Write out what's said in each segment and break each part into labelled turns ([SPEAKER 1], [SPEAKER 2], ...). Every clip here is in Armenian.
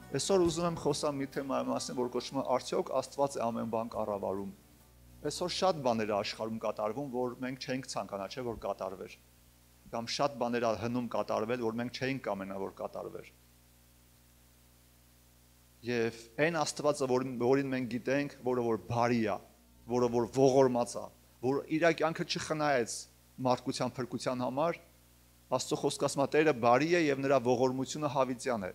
[SPEAKER 1] Այսօր ուզում եմ խոսամ մի թեմայի մասին, որ կոչվում է արդյոք Աստված է ամեն բան կառավարում։ Այսօր շատ բաներ աշխարհում կատարվում, որ մենք չենք ցանկանա, չէ՞ որ կատարվեր։ Կամ շատ բաներ հնում կատարվել, որ մենք չէինք կամենա, որ կատարվեր։ Եվ այն Աստվածը, որին մենք գիտենք, որը որ բարի է, որը որ ողորմած է, որ իր կյանքը չխնայեց մարդկության փրկության համար, Աստծո խոսքը ասում է Տերը բարի է եւ նրա ողորմությունը հավիտյան է։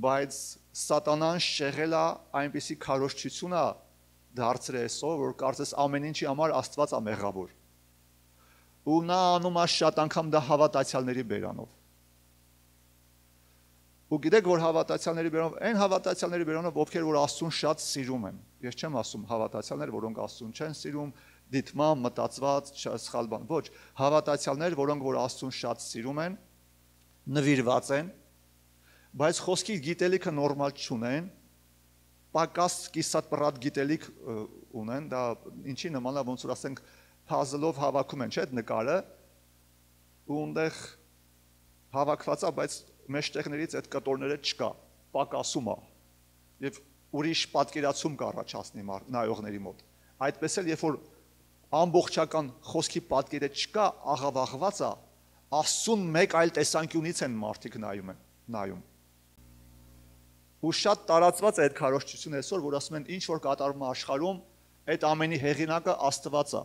[SPEAKER 1] Բայց սատանան շեղել է այնպիսի քարոզչություն է դարձրել այսօր, որ կարծես ամեն ինչի համար Աստված է մեղավոր։ Ու նա անում է շատ անգամ դա հավատացյալների բերանով։ Ու գիտեք, որ հավատացյալների բերանով, այն հավատացյալների բերանով, ովքեր որ Աստծուն շատ սիրում են։ Ես չեմ ասում հավատացյալներ, որոնք Աստծուն չեն սիրում, դիտմամբ, մտածված, սխալ բան, ոչ, հավատացյալներ, որոնք որ Աստծուն շատ սիրում են, նվիրված են, բայց խոսքի գիտելիքը նորմալ չունեն, պակաս կիսատ-պռատ գիտելիք ունեն, դա ինչի նման է, ոնց որ ասենք puzzle-ով հավաքում են, չէ՞ այդ նկարը, ու այնտեղ հավաքված է, բայց մեջտեղներից այդ կտորները չկա, պակասում է, եւ ուրիշ պատկերացում կառաջացնի նայողների մոտ։ Այդպես էլ երբ որ ամբողջական խոսքի պատկերը չկա, աղավաղված է, Աստծուն մեկ այլ տեսանկյունից են մարդիկ նայում։ Ու շատ տարածված է այդ քարոզչությունը այսօր, որ ասում են ինչ որ կատարվում է աշխարհում, այդ ամենի հեղինակը Աստված է։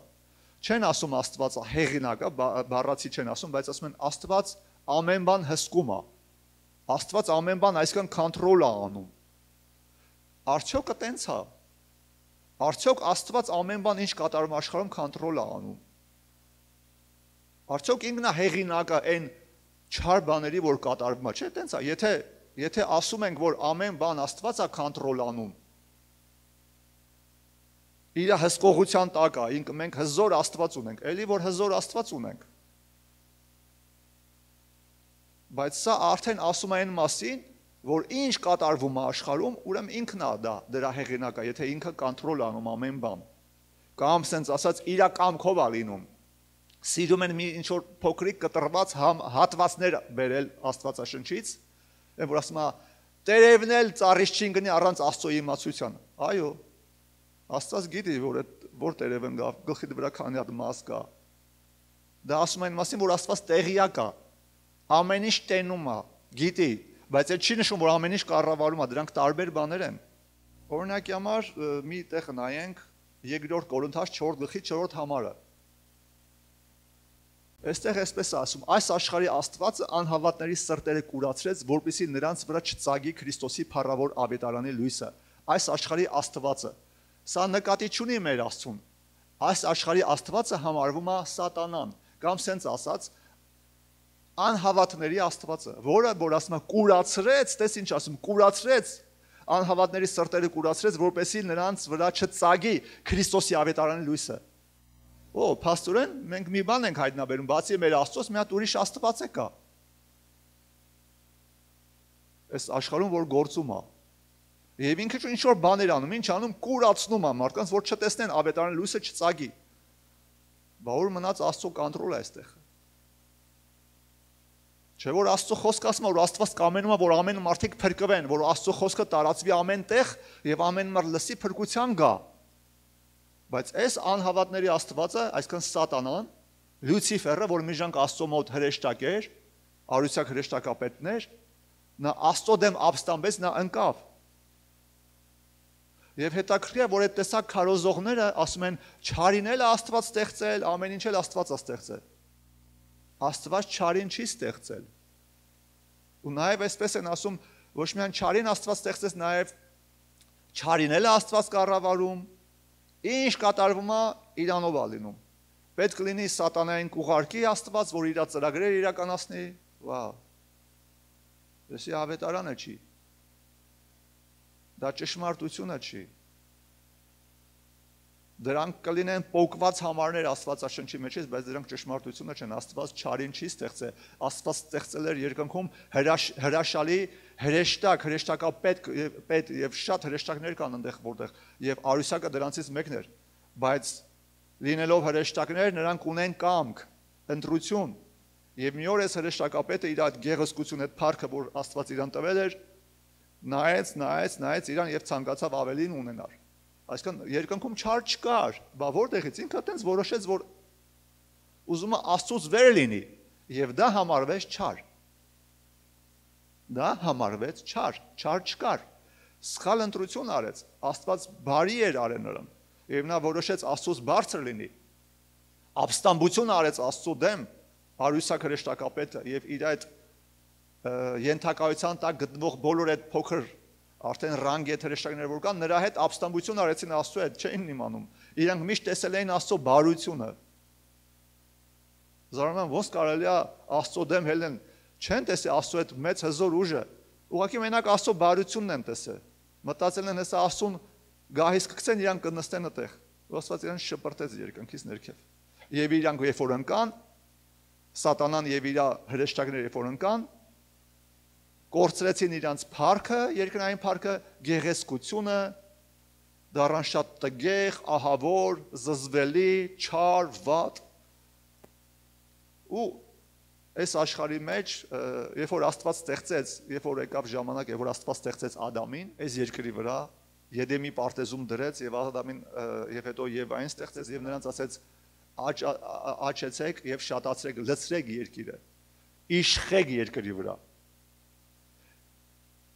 [SPEAKER 1] Չեն ասում Աստված է հեղինակը, բառացի չեն ասում, բայց ասում են Աստված ամեն բան հսկում է։ Աստված ամեն բան այսքան կոնտրոլ է անում։ Արդյոք այտենց է։ Արդյոք Աստված ամեն բան ինչ կատարում աշխարհում կոնտրոլ է անում։ Արդյոք ինքն է հեղինակը այն չար բաների, որ կատարվում է, չէ՞, այտենց է։ Եթե ասում ենք, որ ամեն բան Աստված է կոնտրոլ անում, իր հսկողության տակ է, մենք հզոր Աստված ունենք, էլի որ հզոր Աստված ունենք։ Բայց սա արդեն ասում է այն մասին, որ ինչ կատարվում է աշխարհում, ուրեմն ինքն է դրա հեղինակը, եթե ինքը կոնտրոլ անում ամեն բան։ Կամ sense ասած իր կամքով է լինում։ Սիրում են մի ինչ որ փոքրիկ կտրված հատվածներ բերել Աստվածաշնչից, որ ասում է տերևն էլ ծառից չի ընկնի առանց Աստծո իմացության։ Այո, Աստված գիտի, որ տերևն գա, գլխի վրա քանի հատ մաս կա։ Դա ասում են մասին, որ Աստված տեղյակ է, ամեն ինչ տենում է, գիտի, բայց այդ չի նշում, որ ամեն ինչ կառավարում է, դրանք տարբեր բաներ են։ Օրինակի համար մի տեղ նայենք 2 Կորինթաց 4:4 համարը։ Այստեղ այսպես ասում, այս աշխարհի Աստվածը անհավատների սրտերը կուրացրեց, որպեսզի նրանց վրա չծագի Քրիստոսի փառավոր ավետարանի լույսը։ Այս աշխարհի Աստվածը, սա նկատի չունի մեր Աստծուն։ Այս աշխարհի Աստվածը համարվում է սատանան, կամ սենց ասած, անհավատների Աստվածը, որը որ ասում է կուրացրեց, տես ինչ ասում, կուրացրեց, անհավատների սրտերը կուրացրեց, որպեսզի նրանց վրա չծագի Քրիստոսի ավետարանի լույսը։ Օ, փաստորեն մենք մի բան ենք հայտնաբերում, բացի մեր Աստծոց մի հատ ուրիշ Աստված է կա։ Այս աշխարհում որ գործում է։ Եվ ինքը ինչ որ բաներ անում, ինչ անում, կուրացնում է մարդկանց, որ չտեսնեն ավետարանի լույսը չծագի։ Բա որ մնաց Աստծո կոնտրոլը այստեղ։ Չէ՞ որ Աստծո խոսքը ասում է, որ Աստված կամենում է, որ ամեն մարդիկ փրկվեն, որ Աստծո խոսքը տարածվի ամեն տեղ եւ ամեն մար լսի փրկության գա։ Բայց այս անհավատների Աստվածը, այսինքն սատանան, Լյուցիֆերը, որ մի ժանկ Աստծո մոտ հրեշտակ էր, արույցակ հրեշտակապետն էր, նա Աստծո դեմ ապստամբեց, նա ընկավ։ Եվ հետաքրքիր է, որ այդ տեսակ քարոզողները ասում են, չարին էլ Աստված ստեղծել, ամեն ինչ էլ Աստված է ստեղծել։ Աստված չարին չի ստեղծել։ Ու նաև այսպես են ասում, ոչ միայն չարին Աստված ստեղծեց, նաև չարին էլ Աստված կառավարում, ինչ կատարվում է իրանով է լինում։ Պետք լինի սատանային կուղարկի Աստված, որ իր ծրագրերը իրականացնի, վա։ Դեսի ավետարանը չի։ Դա ճշմարտությունը չի։ Դրանք կլինեն պոկված համարներ Աստվածաշնչի մեջից, բայց դրանք ճշմարտությունը չեն։ Աստված չարին չի ստեղծել։ Աստված ստեղծել էր երկնքում հրաշալի հրեշտակ, հրեշտակապետ եւ շատ հրեշտակներ կան այնտեղ որտեղ եւ արույցակը դրանցից մեկն էր։ Բայց լինելով հրեշտակներ, նրանք ունեն կամք, ընտրություն։ Եվ մի օր այս հրեշտակապետը իր այդ գեղեցկություն, այդ փառքը, որ Աստված իրան տվել էր, նայեց իրան եւ ցանկացավ ավելին ունենալ։ Այսինքն երկնքում չար չկար, բա որտեղից ինքը տենց որոշեց, որ ուզում է Աստծուց վեր լինի եւ դա համարվեց չար։ Դա համարվեց չար չկար։ Սխալ ընտրություն արեց, Աստված բարի էր արել նրան եւ նա որոշեց Աստծուց բարձր լինի։ Ապստամբություն արեց Աստծու դեմ Արուսակ հրեշտակապետը եւ իր այդ ենթակայության տակ գտնվող բոլոր այդ փոքր արդեն ռանգ այդ հրեշտակները որ կան, նրա հետ ապստամբություն արեցին Աստծու հետ, չէին իմանում։ Իրանք միշտ տեսել էին Աստծո բարությունը։ Զարմանում ոնց կարելի է Աստծո դեմ հելեն, չեն տեսել Աստծո այդ մեծ հզոր ուժը։ Ուղղակի մենակ Աստծո բարությունն են տեսել։ Մտածել են հեսա Աստծուն գահիս կգցեն, իրանք կնստեն այդտեղ։ Աստված իրան շպրտեց երկնքից ներքև։ Եվ իրանք երբ որ ընկան, Սատանան եւ իր հրեշտակները երբ որ ընկան, կորցրեցին իրանց փառքը, երկնային փառքը, գեղեցկությունը, դառան շատ տգեղ, ահավոր, զզվելի, չար, վատ։ Ու այս աշխարհի մեջ, երբ որ Աստված ստեղծեց, երբ որ եկավ ժամանակ, երբ որ Աստված ստեղծեց Ադամին, այս երկրի վրա Եդեմի պարտեզում դրեց եւ Ադամին եւ հետո Եվային ստեղծեց եւ նրանց ասեց աճեցեք եւ շատացրեք, լցրեք երկիրը, իշխեք երկրի վրա,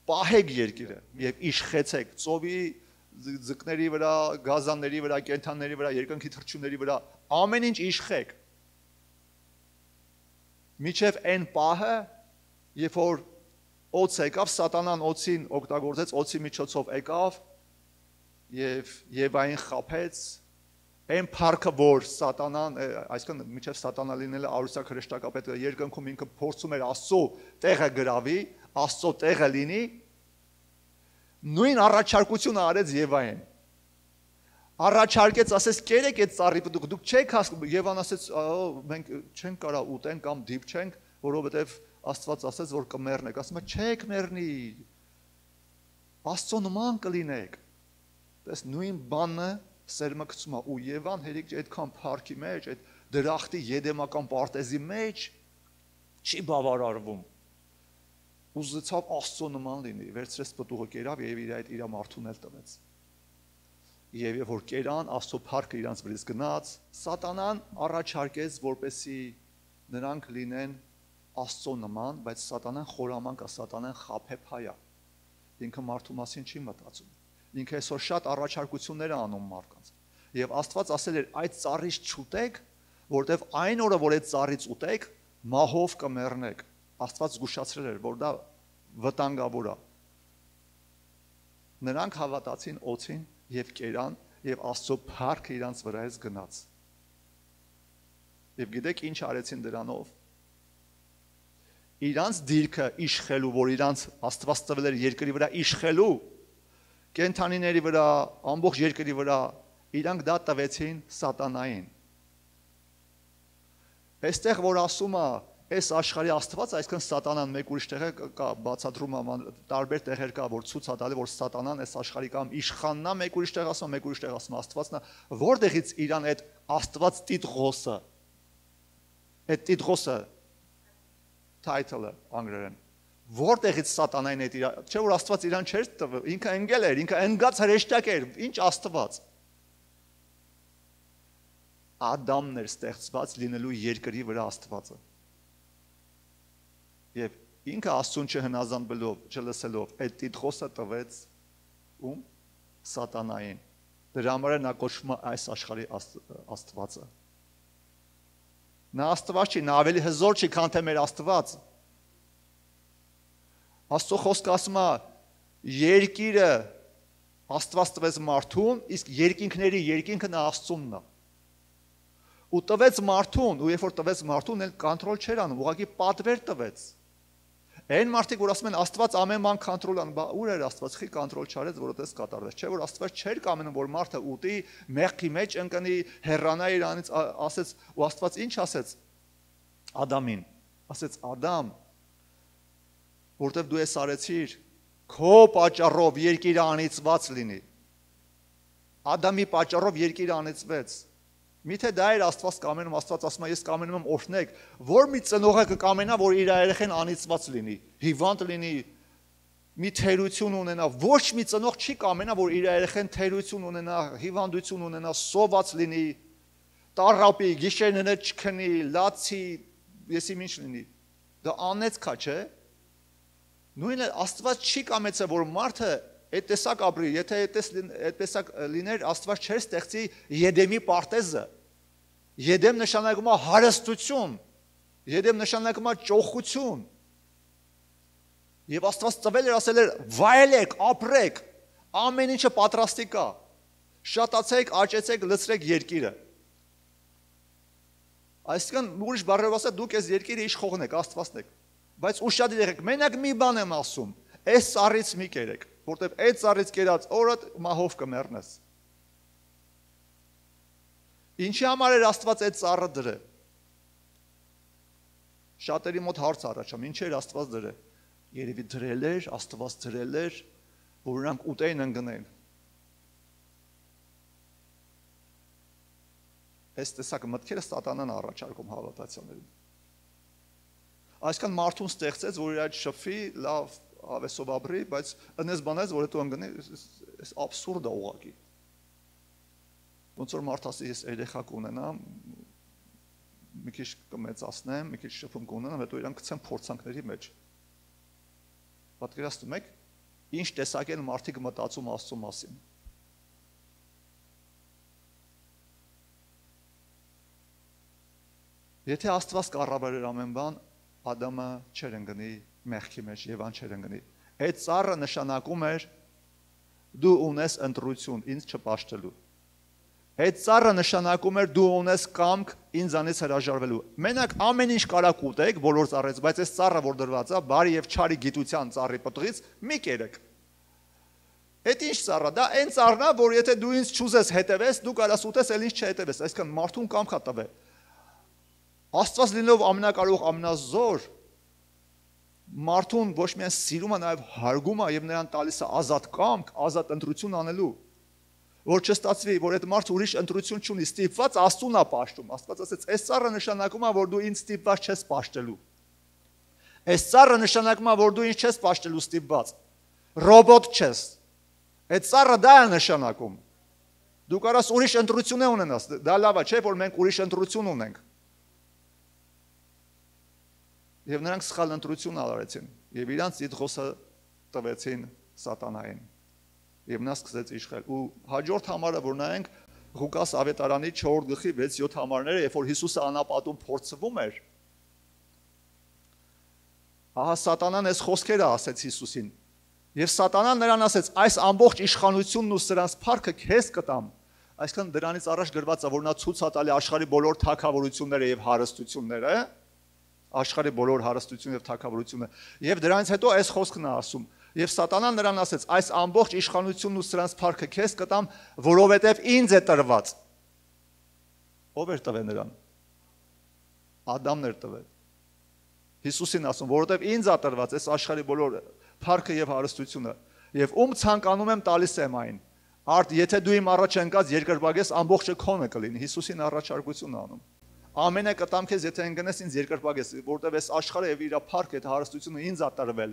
[SPEAKER 1] պահեք երկիրը եւ իշխեցեք, ծովի ձկների վրա, գազանների վրա, կենդանների վրա, երկնքի թռչունների վրա, ամեն ինչ իշխեք։ Միջև այն պահը, երբ որ օձ եկավ, Սատանան օձին օգտագործեց, օձի միջոցով եկավ եւ Եվային խաբեց, այն փառքը, որ Սատանան, այսինքն միջև Սատանա լինելը Արուսակ հրեշտակապետը երկնքում ինքը փորձում էր Աստծո տեղը գրավի, Աստծո տեղը լինի, նույն առաջարկությունը արեց Եվային։ Առաջարկեց, ասեց, կերեք այդ ծառի, դուք չեք հասկանում, Եվան ասեց, մենք չենք կարա ուտենք կամ դիպչենք, որովհետև Աստված ասեց, որ կմեռնեք, ասում է, չեք մեռնի, Աստծո նման կլինեք։ Տես նույն բանը սերմը գցում է ու Եվան հերիք այդքան փառքի մեջ, այդ դրախտի եդեմական պարտեզի մեջ չի բավարարվում։ Ուզեցավ Աստծո նման լինի, վերցրեց պտուղը կերավ եւ իր մարդուն էլ տվեց։ Եվ երբ որ կերան, Աստծո փառքը իրանց վրից գնաց, Սատանան առաջարկեց, որպեսի նրանք լինեն Աստծո նման, բայց Սատանան խորամանկ է, Սատանան խաբեփայ է։ Ինքը մարդու մասին չի մտածում։ Ինքը այսօր շատ առաջարկություններ է անում մարդկանց։ Եվ Աստված ասել էր այդ ծառից չուտեք, որտեվ այն օրը, որ այդ ծառից ուտեք, մահով կմեռնեք։ Աստված զգուշացրել էր, որ դա վտանգավոր է։ Նրանք հավատացին օձին եւ կերան եւ Աստծո փառքը իրանց վրայից գնաց։ Եվ գիտեք ինչ արեցին դրանով։ Իրանց դիրքը իշխելու, որ իրանց Աստված տվել էր երկրի վրա իշխելու, կենդանիների վրա, ամբողջ երկրի վրա, իրանք դա տվեցին Սատանային։ Այստեղ որ ասում է, այս աշխարհի Աստված, այսինքն Սատանան մեկ ուրիշ տեղ կա, բացատրում է տարբեր տեղեր կա, որ ցույց է տալի, որ Սատանան այս աշխարհի կամ իշխանն է, մեկ ուրիշ տեղ ասում, մեկ ուրիշ տեղ ասում Աստվածն է, որտեղից իրան այդ Աստված տիտղոսը, այդ տիտղոսը title-ը անգլերեն, որտեղից Սատանային այդ իր, չէ որ Աստված իրան չէր տվել, ինքը ընկել էր, ինքը ընկած հրեշտակ էր, ինչ Աստված։ Ադամն էր ստեղծված լինելու երկրի վրա Աստվածը։ Եվ ինքը Աստծուն չհնազանդվելով, չլսելով, այդ տիտղոսը տվեց ում Սատանային։ Դրա համար նա կոչվում է այս աշխարհի Աստվածը։ Նա Աստված չի, նա ավելի հզոր չի, քան թե մեր Աստված։ Աստծո խոսքը ասում է, երկիրը Աստված տվեց մարդուն, իսկ երկինքների երկինքը նա Աստծունն է։ Ու տվեց մարդուն, ու երբ որ տվեց մարդուն, էլ կոնտրոլ չէր անում, ուղղակի պատվեր տվեց։ Այն մարդիկ, որ ասում են Աստված ամեն բան կոնտրոլ անում, բա ուր էր Աստված, խի կոնտրոլ չարեց, որովհետեւ կատարվեց։ Չէ որ Աստված չէր կամենում, որ մարդը ուտի, մեղքի մեջ ընկնի, հեռանա իրանից, ասեց, ու Աստված ինչ ասեց Ադամին։ Ասեց Ադամ, որտեվ դու ես արեցիր, քո պատճառով երկիրը անիծված լինի։ Ադամի պատճառով երկիրը անիծվեց։ Միթե դա էր Աստված կամենում, Աստված ասում է, ես կամենում եմ օրհնեք, որ մի ծնողը կկամենա, որ իր երեխան անիծված լինի, հիվանդ լինի, մի թերություն ունենա, ոչ մի ծնող չի կամենա, որ իր երեխեն թերություն ունենա, հիվանդություն ունենա, սոված լինի, տառապի, գիշերները չքնի, լացի, եսի ինչ լինի։ Դա անեցքա, չէ։ Նույնը Աստված չի կամեցել, որ մարդը այդ տեսակ ապրի, եթե այդ տեսակ լիներ, Աստված չէր ստեղծի Եդեմի պարտեզը։ Եդեմ նշանակում է հարստություն, Եդեմ նշանակում է ճոխություն։ Եվ Աստված ծվել էր, ասել էր, վայելեք, ապրեք, ամեն ինչը պատրաստի կա, շատացեք, աճեցեք, լցրեք երկիրը։ Այսինքն ուրիշ բառերով ասած դուք այս երկիրը իշխողն եք, Աստվածն եք, բայց ուշադիր եղեք, մենակ մի բան եմ ասում, այս ծառից մի կերեք, որտեղ այդ ծառից կերած օրը մահով կմեռնես։ Ինչի համար էր Աստված այդ ծառը դրել։ Շատերի մոտ հարց առաջանում, ինչ էր Աստված դրել։ Երևի դրել էր, Աստված դրել էր, որ նրանք ուտեին ընկնեն։ Այս տեսակ մտքերը սատանան առաջարկում հավատացյալներին։ Այսքան մարդուն ստեղծեց, որ իր այդ շփվի, լավ ավեսով ապրի, բայց ընես բանից, որ դու ընկնի, այս աբսուրդ է ուղղակի։ Ոնց որ մարդ ասի, ես երեխա կունենամ, մի քիչ կմեծացնեմ, մի քիչ շփում կունենամ, հետո իրան գցեմ փորձանքների մեջ։ Պատկերացնում եք, ինչ տեսակ են մարդիկ մտածում Աստծո մասին։ Եթե Աստված կառավարեր ամեն բան, Ադամը չէր ընկնի մեղքի մեջ, Եվան չէր ընկնի։ Այդ ծառը նշանակում էր դու ունես ընտրություն ինձ չպաշտելու։ Այդ ծառը նշանակում էր դու ունես կամք ինձանից հրաժարվելու։ Մենակ ամեն ինչ կարաք ուտեք բոլոր ծառից, բայց այս ծառը որ դրված է, բարի եւ չարի գիտության ծառի պտղից մի կերեք։ Այդ ինչ ծառա, դա այն ծառն է, որ եթե դու ինձ չուզես հետևես, դու կարաս ուտես, էլ ինձ չհետևես, այսինքն մարդուն կամք է տվել։ Աստված լինելով ամենակարող, ամենազոր, մարդուն ոչ միայն սիրում է, նաև հարգում է եւ նրան տալիս է ազատ կամք, ազատ ընտրություն անելու, որ չստացվի, որ այդ մարդը ուրիշ ընտրություն չունի, ստիպված Աստծուն է պաշտում։ Աստված ասեց, այս ծառը նշանակում է, որ դու ինձ ստիպված չես պաշտելու։ Այս ծառը նշանակում է, որ դու ինձ չես պաշտելու ստիպված։ Ռոբոտ չես։ Այդ ծառը դա է նշանակում։ Դու կարաս ուրիշ ընտրություն ունենաս, դա լավ է, չէ՞ որ մենք ուրիշ ընտրություն ունենք։ Եվ նրանք սխալ ընտրություն արեցին, եւ իրանց իդղոսը տվեցին սատանային։ Եվ նա սկսեց իշխել։ Ու հաջորդ համարը, որ նայենք Ղուկաս ավետարանի 4 գլխի 6-7 համարները, երբ որ Հիսուսը անապատում փորձվում էր, ահա սատանան այս խոսքերը ասեց Հիսուսին։ Եվ սատանան նրան ասեց. այս ամբողջ իշխանությունն ու սրանց փառքը քեզ կտամ։ Այսինքն դրանից առաջ գրված է, որ նա ցույց է տալի աշխարհի բոլոր թագավորությունները եւ հարստությունները, աշխարհի բոլոր հարստությունները եւ թագավորությունները։ Եվ դրանից հետո այս խոսքն է ասում. Եվ սատանան նրան ասեց. այս ամբողջ իշխանությունն ու սրանց փառքը քեզ կտամ, որովհետև ինձ է տրված։ Ո՞վ էր տվել նրան։ Ադամն էր տվել։ Հիսուսին ասում, որովհետև ինձ է տրված այս աշխարհի բոլոր փառքը եւ հարստությունը, եւ ում ցանկանում եմ տալիս եմ այն։ Արդ եթե դու իմ առաջ ընկած երկրպագես, ամբողջը քոնը կլինի։ Հիսուսին առաջարկություն անում։ Ամենը կտամ քեզ, եթե ընկնես ինձ երկրպագես, որովհետև այս աշխարհը եւ իր փառքը, այդ հարստությունը ինձ է տրվել։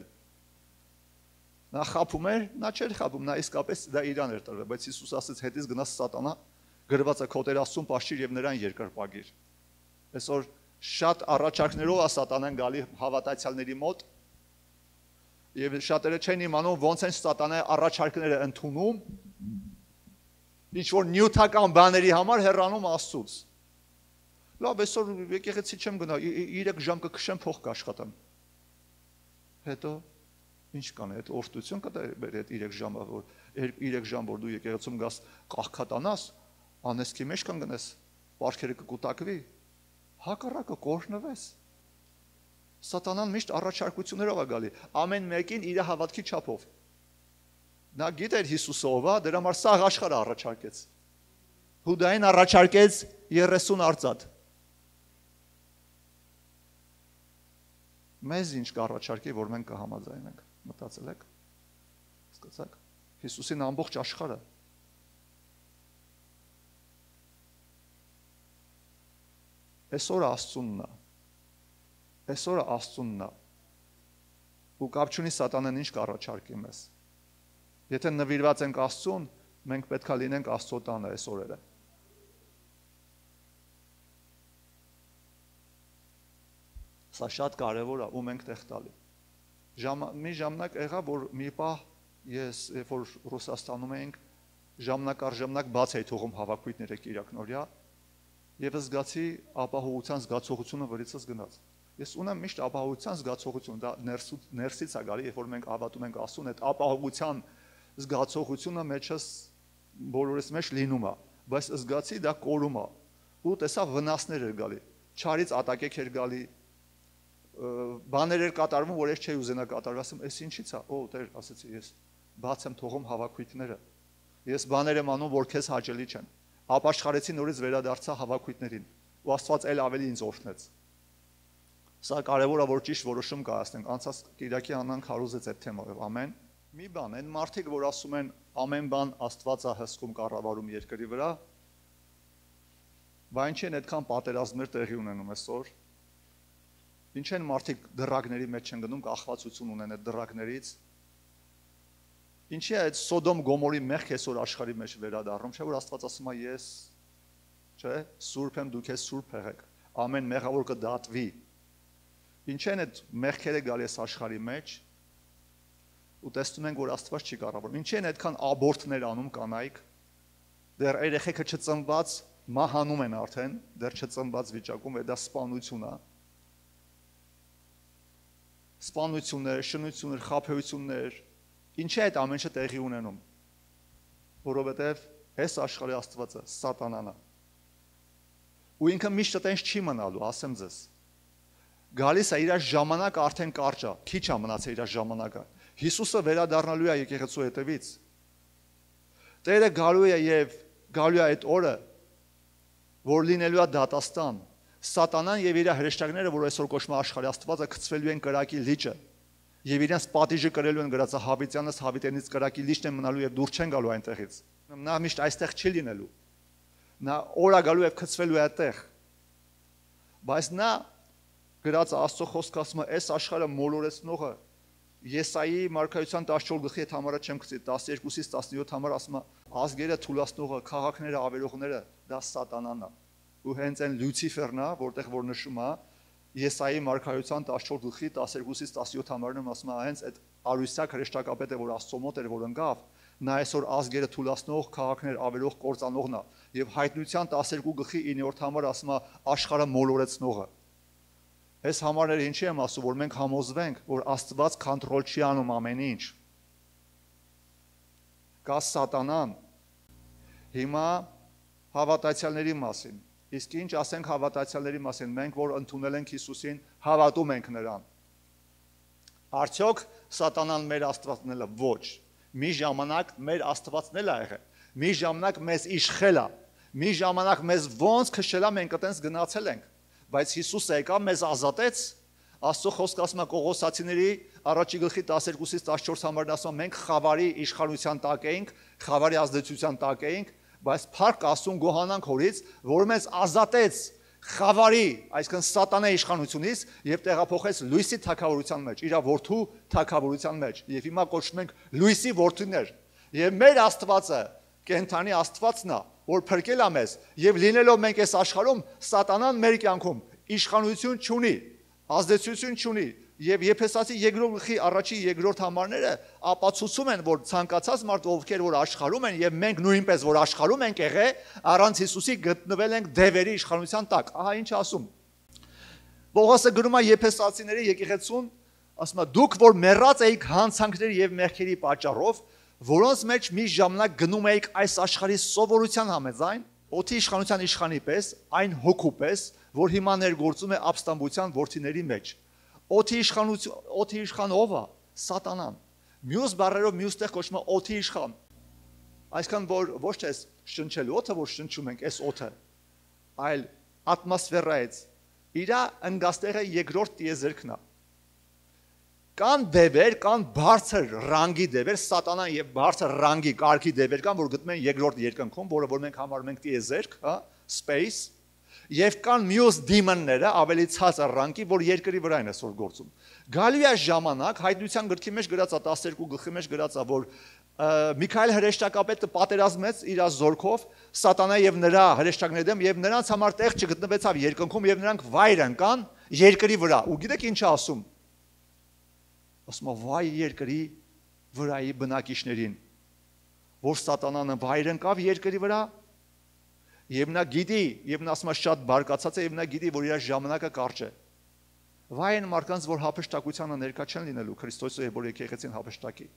[SPEAKER 1] Նա խափում էր, նա չէր խափում, նա իսկապես դա իրան էր տրվել, բայց Հիսուս ասեց, հետից գնաս սատանա, գրված է քո Տեր Աստծուն պաշտիր եւ նրան երկրպագիր։ Այսօր շատ առաջարկներով է սատանան գալի հավատացյալների մոտ, եւ շատերը չեն իմանում ոնց են սատանայի առաջարկները ընդունում, ինչ որ նյութական բաների համար հեռանում Աստծուց։ Լավ, այսօր եկեղեցի չեմ գնա, 3 ժամ կքշեմ, փող կաշխատեմ։ Հետո ինչ կան, այդ օրհնություն կտա այդ 3 ժամը, որ 3 ժամ որ դու եկեղեցում գաս կաղքատանաս, անեսքի մեջ կանգնես, պարքերը կկուտակվի, հակառակը կօրհնվես։ Սատանան միշտ առաջարկություններով է գալի, ամեն մեկին իր հավատքի չափով։ Նա գիտեր Հիսուսը ով է, դրա համար սաղ աշխարհը առաջարկեց։ Հուդային առաջարկեց 30 արծաթ։ Մեզ ինչ կառաջարկի, որ մենք կհամաձայնենք, մտածել եք, հասկացաք, Հիսուսին ամբողջ աշխարհը։ Այսօր Աստծունն է, այսօր Աստծունն է, ու կապ չունի սատանան ինչ կառաջարկի մեզ։ Եթե նվիրված ենք Աստծուն, մենք պետք է լինենք Աստծո տանը այս օրերը։ Սա շատ կարևոր է ու մենք տեղ տալի։ Մի ժամանակ եղավ, որ մի պահ ես, երբ որ Ռուսաստանում էինք, ժամանակ առ ժամանակ բաց էի թողում հավաքույթները Կիրակնօրյա եւ զգացի ապահովության զգացողությունը վրիցս գնաց։ Ես ունեմ միշտ ապահովության զգացողություն, դա ներսից է գալի, երբ որ մենք հավատում ենք Աստծուն, այդ ապահովության զգացողությունը մեջս բոլորիս մեջ լինում է, բայց զգացի դա կորում է ու տեսա վնասներ էր գալի, չարից ատակեք էր գալի, բաներ էր կատարվում, որ ես չէի ուզենա կատարել, ասեմ, այս ինչի՞ց է, Տեր, ասեցի, ես բաց եմ թողում հավաքույթները, ես բաներ եմ անում, որ քեզ հաճելի չեն, ապաշխարեցի նորից վերադարձա հավաքույթներին ու Աստված էլ ավելի ինձ օրհնեց։ Սա կարևոր է, որ ճիշտ որոշում կայացնենք, անցած Կիրակի Աննան քարոզեց այդ թեմայով, ամեն։ Մի բան, այն մարդիկ, որ ասում են ամեն բան Աստված է հսկում կառավարում երկրի վրա, բայց ինչ են այդքան պատերազմներ տեղի ունենում այսօր։ Ինչ են մարդիկ դրակների մեջ են գնում, կախվածություն ունեն այդ դրակներից։ Ինչի է այդ Սոդոմ Գոմորի մեղք այսօր աշխարհի մեջ վերադառնում, չէ՞ որ Աստված ասում է ես, չէ՞, սուրբ եմ, դուք եք սուրբ եղեք, ամեն մեղավոր կդատվի։ Ինչ են այդ մեղքերը գալի այս աշխարհի մեջ ու տեսնում ենք, որ Աստված չի կառավարում։ Ինչի են այդքան աբորտներ անում կանայք, դեռ երեխեքը չծնված մահանում են արդեն, դեռ չծնված վիճակում, դա սպանություն է։ Սպանություններ, շնություններ, խաբեություններ, ինչի այդ ամենը տեղի ունենում, որովհետև այս աշխարհի Աստվածը սատանան է։ Ու ինքը միշտ այդպես չի մնալու, ասեմ ձեզ։ Գալիս է իր ժամանակը արդեն կարճ է, քիչ է մնացել իր ժամանակը։ Հիսուսը վերադառնալու է եկեղեցու հետևից։ Տերը գալու է եւ գալու է այդ օրը, որ լինելու է դատաստան։ Սատանան եւ իր հրեշտակները, որ այսօր կոչվում է աշխարհի Աստվածը, գցվելու են կրակի լիճը եւ իրենց պատիժը կրելու են գրածը Հավիտյանից Հավիտենից կրակի լիճն են մնալու եւ դուր չեն գալու այնտեղից։ Նա միշտ այստեղ չի լինելու։ Նա օրա գալու եւ գցվելու է այդտեղ։ Բայց նա գրած Աստծո խոսքը ասում է, այս աշխարհը մոլորեցնողը Եսայի մարգարեության 14 գլխի այդ համարը չեմ գցի 12-ից 17 համար ասում է ազգերը թուլացնողը, քաղաքները ավերողները դա սատանան է։ Ու հենց այն Լյուցիֆերն է, որտեղ որ նշում է Եսայի մարգարեության 14 գլխի 12-ից 17 համարում ասում է հենց այդ արույսյակ հրեշտակապետը, որ Աստծո մոտ էր, որ ընկավ, նա այսօր ազգերը թուլացնող, քաղաքներ ավերող կործանողն է։ Եվ հայտնության 12 գլխի 9-րդ համարը ասում է աշխարհը մոլորեցնողը։ Այս համարները ինչի եմ ասում, որ մենք համոզվենք, որ Աստված կոնտրոլ չի անում ամեն ինչ։ Կա սատանան։ Հիմա հավատացյալների մասին։ Իսկ ինչ ասենք հավատացյալների մասին, մենք որ ընդունել ենք Հիսուսին, հավատում ենք նրան։ Արդյոք սատանան մեր Աստվածն է, ոչ։ Մի ժամանակ մեր Աստվածն է եղել։ Մի ժամանակ մեզ իշխել է։ Մի ժամանակ մեզ ոնց քշել է, մենք այտենց գնացել ենք։ Բայց Հիսուսը եկավ մեզ ազատեց, Աստծո խոսքը ասում է Կողոսացիների առաջի գլխի 12-ից 14 համարն ասում է մենք խավարի իշխանության տակ էինք, խավարի ազդեցության տակ էինք, բայց փառք Աստծուն գոհանանք Հորից, որ մեզ ազատեց խավարի, այսինքն սատանայի իշխանությունից եւ տեղափոխեց լույսի թագավորության մեջ, իր որդու թագավորության մեջ։ Եվ հիմա կոչվում ենք լույսի որդիներ։ Եվ մեր Աստվածը կենթանի Աստվածն է, որ փրկել է մեզ եւ լինելով մենք այս աշխարհում սատանան մեր կյանքում իշխանություն չունի, ազդեցություն չունի եւ Եփեսացի 2-րդ գլխի առաջի 2-րդ համարները ապացուցում են, որ ցանկացած մարդ ովքեր որ աշխարհում են եւ մենք նույնպես որ աշխարհում ենք եղել, առանց Հիսուսի գտնվել ենք դևերի իշխանության տակ։ Ահա ինչ ասում։ Պողոսը գրում է Եփեսացիների եկեղեցուն, ասում է դուք որ մեռած էիք հանցանքների եւ մեղքերի պատճառով, որոնց մեջ մի ժամանակ գնում էիք այս աշխարհի սովորության համաձայն, օդի իշխանության իշխանի պես, այն հոգու պես, որ հիմա ներգործում է ապստամբության որդիների մեջ։ Օդի իշխան ով է? Սատանան։ Մյուս բառերով մյուստեղ կոչվում է օդի իշխան։ Այսքան որ ոչ թե շնչել օդը, որ շնչում ենք, այս օդը, այլ ատմոսֆերայից իր ընկաստեղը երկրորդ տիեզերքն է։ Կան դևեր, կան բարձր ռանգի դևեր, սատանան եւ բարձր ռանգի կարգի դևեր կան, որ գտնում են երկրորդ երկնքում, որը որ մենք համարում ենք տիեզերք, հա, space, Եվ կան մյուս դիմանները ավելի ցածր ռանկի, որ երկրի վրա են այսօր գործում։ Գալու է ժամանակ, հայտնության գրքի մեջ գրած է 12 գլխի մեջ գրած է, որ Միքայել հրեշտակապետը պատերազմեց իր զորքով սատանայի եւ նրա հրեշտակների դեմ եւ նրանց համար տեղ չգտնվեցավ երկնքում եւ նրանք վայր ընկան երկրի վրա։ Ու գիտեք ինչ է ասում։ Ասում է վայ երկրի վրայի բնակիչներին, որ սատանան վայր ընկավ երկրի վրա եւ նա գիտի եւ նա ասում է շատ բարկացած է եւ նա գիտի, որ իր ժամանակը կարճ է։ Վայ են մարդկանց, որ հափշտակությանը ներկա չեն լինելու Քրիստոսի եւ որ եկեղեցին հափշտակի։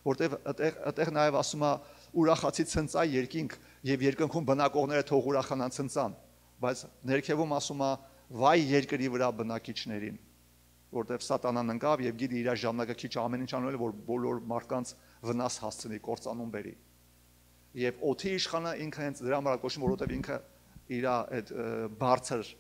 [SPEAKER 1] Որտեվ այդտեղ նաև ասում է ուրախացի ցնծա երկինք եւ երկնքում բնակողները թող ուրախանան ցնծան, բայց ներքևում ասում է վայ երկրի վրա բնակիչներին, որտեվ սատանան ընկավ եւ գիտի իր ժամանակը քիչ ամեն ինչ անել, որ բոլոր մարդկանց վնաս հասցնի, կործանում բերի։ Եվ օդի իշխանը ինքը հենց դրա համար կոչվում, որովհետեւ ինքը իր այդ բարձր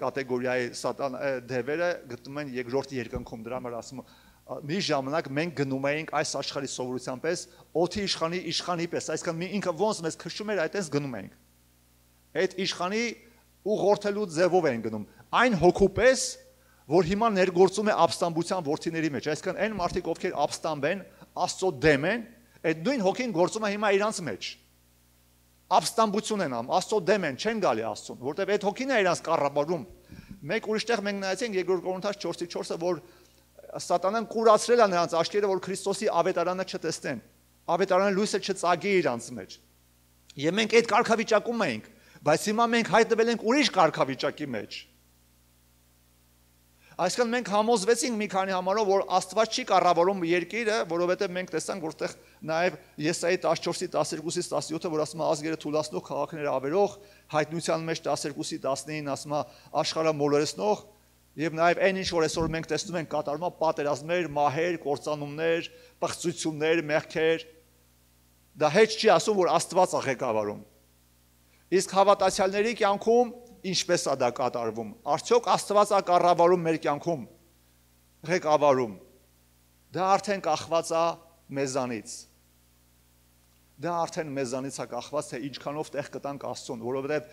[SPEAKER 1] կատեգորիայի սատան դևերը գտնում են երկրորդ երկնքում, դրա համար ասում մի ժամանակ մենք գնում էինք այս աշխարհի սովորության պես օդի իշխանի պես, այսինքն ինքը ոնց մեզ քշում էր, այդպես գնում էինք։ Այդ իշխանի ուղղորդելու ձևով են գնում։ Այն հոգու պես, որ հիմա ներգործում է ապստամբության որդիների մեջ, այսինքն այն մարդիկ, ովքեր ապստամբ են, Աստծո դեմ են, այդ նույն հոգին գործում է հիմա իրանց մեջ։ Ապստամբություն են անում, Աստծո դեմ են, չեն գալի Աստծուն, որտեղ այդ հոգին է իրանց կառավարում։ Մեկ ուրիշտեղ մենք նայեցինք 2 Կորինթաց 4:4-ը, որ Սատանան կուրացրել է նրանց աչքերը, որ Քրիստոսի ավետարանը չտեսնեն, ավետարանը լույսը չծագի իրանց մեջ։ Եվ մենք այդ կարգավիճակում էինք, բայց հիմա մենք հայտնվել ենք ուրիշ կարգավիճակի մեջ։ Այսինքն մենք համոզվեցինք մի քանի համարով, որ Աստված չի կառավարում երկիրը, որովհետև մենք տեսանք, որտեղ նաև Եսայի 14:12-17-ը, որ ասում է ազգերը թուլացնող, քաղաքները ավերող, հայտնության մեջ 12:19 ասում է աշխարհը մոլորեցնող, եւ նաև այն ինչ որ այսօր մենք տեսնում ենք կատարում է պատերազմներ, մահեր, կործանումներ, պղծություններ, մեղքեր, դա հետ չի ասում, որ Աստված է ղեկավարում։ Իսկ հավատացյալների կյանքում ինչպես է դա կատարվում։ Արդյոք Աստված է կառավարում մեր կյանքում, ղեկավարում։ Դա արդեն կախված է մեզանից։ Դա արդեն մեզանից է կախված, թե ինչքանով տեղ կտանք Աստծուն, որովհետև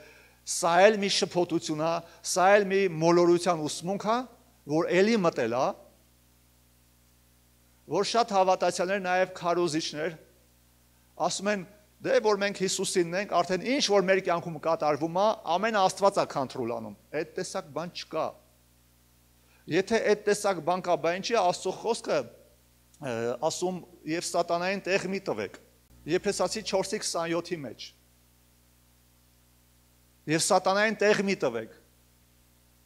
[SPEAKER 1] սա էլ մի շփոթություն է, սա էլ մի մոլորության ուսմունք է, որ էլի մտել է, որ շատ հավատացյալներ, նաև քարոզիչներ, ասում են, դե որ մենք Հիսուսինն ենք, արդեն ինչ որ մեր կյանքում կատարվում է, ամենը Աստված է քոնտրոլանում։ Այդ տեսակ բան չկա։ Եթե այդ տեսակ բան կա, բա ինչի Աստծո խոսքը ասում եւ սատանային տեղ մի տվեք։ Եփեսացի 4:27-ի մեջ։ Եվ սատանային տեղ մի տվեք։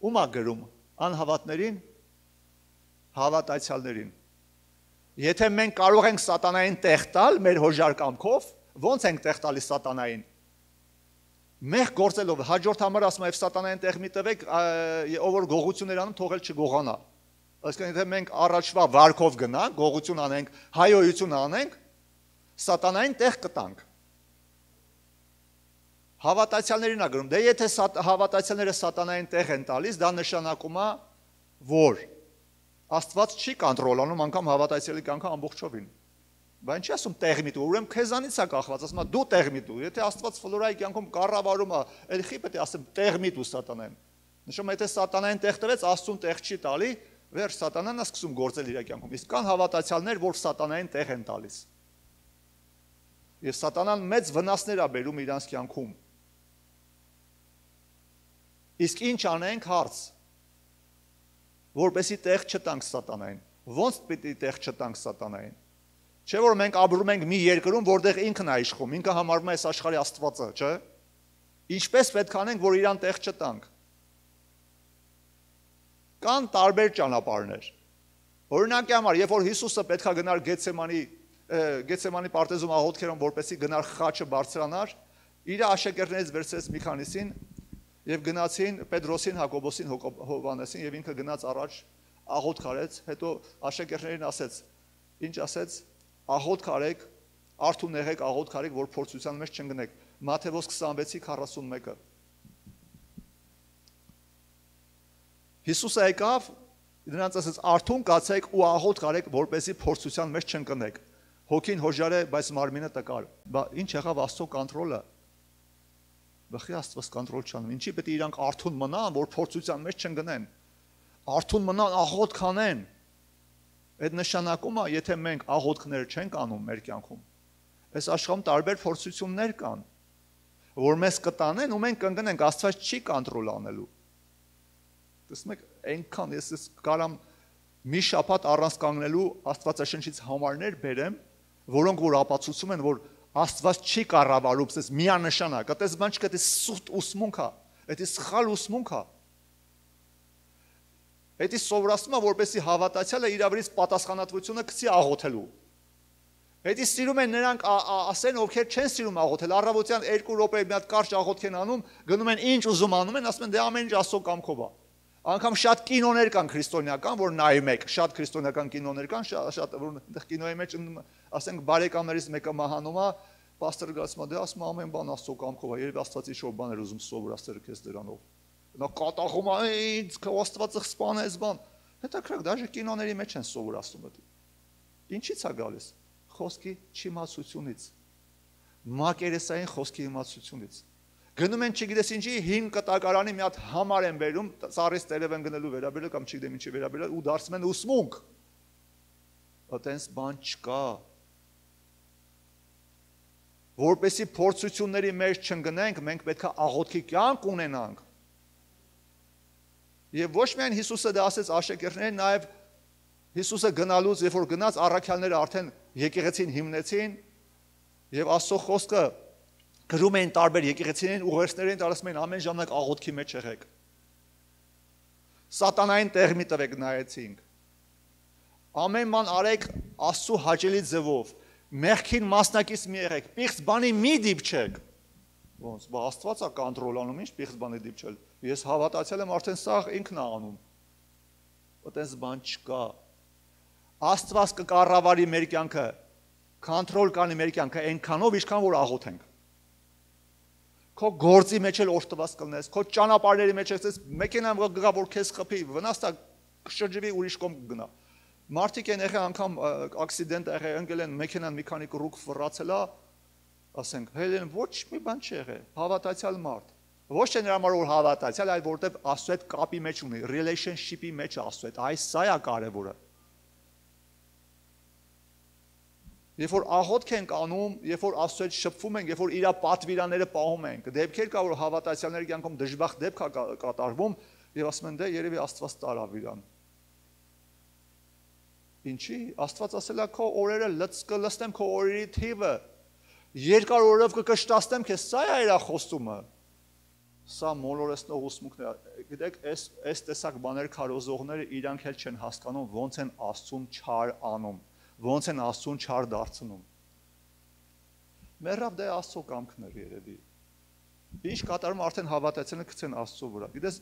[SPEAKER 1] Ում է գրում, անհավատներին, հավատացյալներին։ Եթե մենք կարող ենք սատանային տեղ տալ մեր հոժար կամքով, ո՞նց ենք տեղ տալիս սատանային։ Մեղ գործելով, հաջորդ համար ասում է, սատանային տեղ մի տվեք, ով որ գողություններ անում, թողել չգողանա։ Այսինքն եթե մենք առաջվա վարկով գնանք, գողություն անենք, հայոյություն անենք, սատանային տեղ կտանք։ Հավատացյալներին է գրում, դե եթե հավատացյալները սատանային տեղ են տալիս, դա նշանակում է, որ Աստված չի կոնտրոլանում անգամ հավատացյալի կյանքը ամբողջովին։ Բայց ինչի ասում տեղ մի տու, ուրեմն քեզանից է կախված, ասում է դու տեղ մի տու, եթե Աստված ֆլորայի կյանքում կառավարում է, էլ խի պետք է ասեմ տեղ մի տու սատանային։ Նշում է, եթե սատանային տեղ տվեց, Աստծուն տեղ չի տալի, վերջ սատանան է սկսում գործել իր կյանքում։ Իսկ կան հավատացյալներ, որ սատանային տեղ են տալիս։ Եվ սատանան մեծ վնասներ է բերում իրանց կյանքում։ Իսկ ինչ անենք հարց, որպեսի տեղ չտանք սատանային։ Ոնց պիտի տեղ չտանք սատանային։ Չէ որ մենք ապրում ենք մի երկրում, որտեղ ինքն է իշխում, ինքը համարվում է այս աշխարհի Աստվածը, չէ։ Ինչպես պետք անենք, որ իրան տեղ չտանք։ Կան տարբեր ճանապարհներ։ Օրինակի համար, երբ որ Հիսուսը պետքա գնար Գեթսեմանի պարտեզում աղոթքերում, որպեսի գնար խաչը բարձրանար, իր աշակերտներից վերցրեց մի քանիսին եւ գնացին Պետրոսին, Հակոբոսին, Հովհաննեսին եւ ինքը գնաց առաջ աղոթք արեց, հետո աշակերտներին ասեց, ինչ ասեց, աղոթք արեք, արթուն եղեք, աղոթք արեք, որ փորձության մեջ չընկնեք։ Մատթեոս 26:41-ը։ Հիսուսը եկավ, նրանց ասեց, արթուն կացեք ու աղոթք արեք, որպեսզի փորձության մեջ չընկնեք։ Հոգին հոժար է, բայց մարմինը տկար։ Բա ինչ եղավ Աստծո կոնտրոլը։ Բխի Աստված կոնտրոլ չանում։ Ինչի պետք է իրանք արթուն մնան, որ փորձության մեջ չընկնեն։ Արթուն մնան, աղոթք անեն։ Այդ նշանակում է, եթե մենք աղոթքներ չենք անում մեր կյանքում, այս աշխարհում տարբեր փորձություններ կան, որ մեզ կտանեն ու մենք կընկնենք, Աստված չի կոնտրոլ անելու։ Տեսնում եք, այնքան ես կարամ մի շաբաթ առանց կանգնելու Աստվածաշնչից համարներ բերեմ, որոնք որ ապացուցում են, որ Աստված չի կառավարում, ասես միանշանակ, այդպես բան չկա, դա սուտ ուսմունք է, դա սխալ ուսմունք է։ Դա սովորացնում է, որպեսզի հավատացյալը իր վրից պատասխանատվությունը գցի աղոթելու։ Դա սիրում են նրանք ասեն, ովքեր չեն սիրում աղոթել, առավոտյան 2 րոպե մի հատ կարճ աղոթք են անում, գնում են ինչ ուզում անում են, ասում են դե ամեն ինչ Աստծո կամքով է։ Անկամ շատ կինոներ կան քրիստոնեական, որ նայում եք, շատ քրիստոնեական կինոներ կան, շատ որ այնտեղ կինոյի մեջ ասենք բարեկամներից մեկը մահանում է, պաստորը գալիս է, դե ասում ամեն բան Աստծո կամքով է, երբ Աստվածի շո բաներ ուզում սովորացնել քեզ դրանով։ Նա կատաղում է, ինձ Աստվածը սպանեց բան։ Հետաքրքիր, դաժե կինոների մեջ են սովորացնում դա։ Ինչի՞ց է գալիս։ Խոսքի չիմացությունից։ Մակերեսային խոսքի իմացությունից։ Գնում են չգիտես ինչի 5 կտակարանի մի հատ համար են բերում, ծառից տերև են գնելու վերաբերել կամ չգիտեմ ինչի վերաբերել ու դարձնում են ուսմունք։ Այդտենց բան չկա։ Որպեսզի փորձությունների մեջ չընկնենք, մենք պետք է աղոթքի կյանք ունենանք։ Եվ ոչ միայն Հիսուսը դա ասեց աշակերտներին, նաև Հիսուսը գնալուց, երբ որ գնաց, առաքյալները արդեն եկեղեցին հիմնեցին եւ Աստծո խոսքը գրում էին տարբեր եկեղեցիներին, ուղերձներին տալիս էին ամեն ժամանակ աղոթքի մեջ եղեք։ Սատանային տեղ մի տվեք նայեցինք։ Ամեն բան արեք Աստծո հաճելի ձևով։ Մեղքին մասնակից մի եղեք, պիղծ բանի մի դիպչեք։ Ոնց, բա Աստված է կոնտրոլ անում, ինչ պիղծ բանի դիպչել։ Ես հավատացել եմ, արդեն սա ինքն է անում։ Այդպես բան չկա։ Աստված կկառավարի մեր կյանքը, կոնտրոլ կանի մեր կյանքը այնքանով, ինչքան որ աղոթենք։ Քո գործի մեջ էլ օրհնված կլնես, քո ճանապարհների մեջ ես մեքենան գա որ քեզ խփի, վնաս տա շրջվի ուրիշ կողմ գնա։ Մարդիկ են եղել անգամ ակսիդենտ եղել, ընկել են մեքենան մի քանի կռուկ ֆռացել է, ասենք, հելեն ոչ մի բան չի եղել, հավատացյալ մարդ։ Ոչ թե նրա համար որ հավատացյալ, այլ որտեվ Աստծո հետ կապի մեջ ունի, relationship-ի մեջ Աստծո հետ, այս սա է կարևորը։ Երբ որ աղոթք ենք անում, երբ որ Աստծո հետ շփվում ենք, երբ որ իր պատվիրանները պահում ենք, դեպքեր կա որ հավատացյալների կյանքում դժբախտ դեպք է կատարվում եւ ասում են դե երևի Աստված տարավ իրան։ Ինչի? Աստված ասել է քո օրերը կլստեմ քո օրերի թիվը։ Երկար օրով կկշտացնեմ քեզ, սա է իր խոստումը։ Սա մոլորեցնող ուսմունքն է։ Գիտեք, այս տեսակ բաներ քարոզողները իրանք էլ չեն հասկանում ոնց են Աստծուն չար անում, ոնց են Աստծուն չար դարձնում։ Մեռավ դե Աստծո կամքն էր երևի։ Ինչ կատարում արդեն հավատացել են գցեն Աստծո վրա։ Գիտես,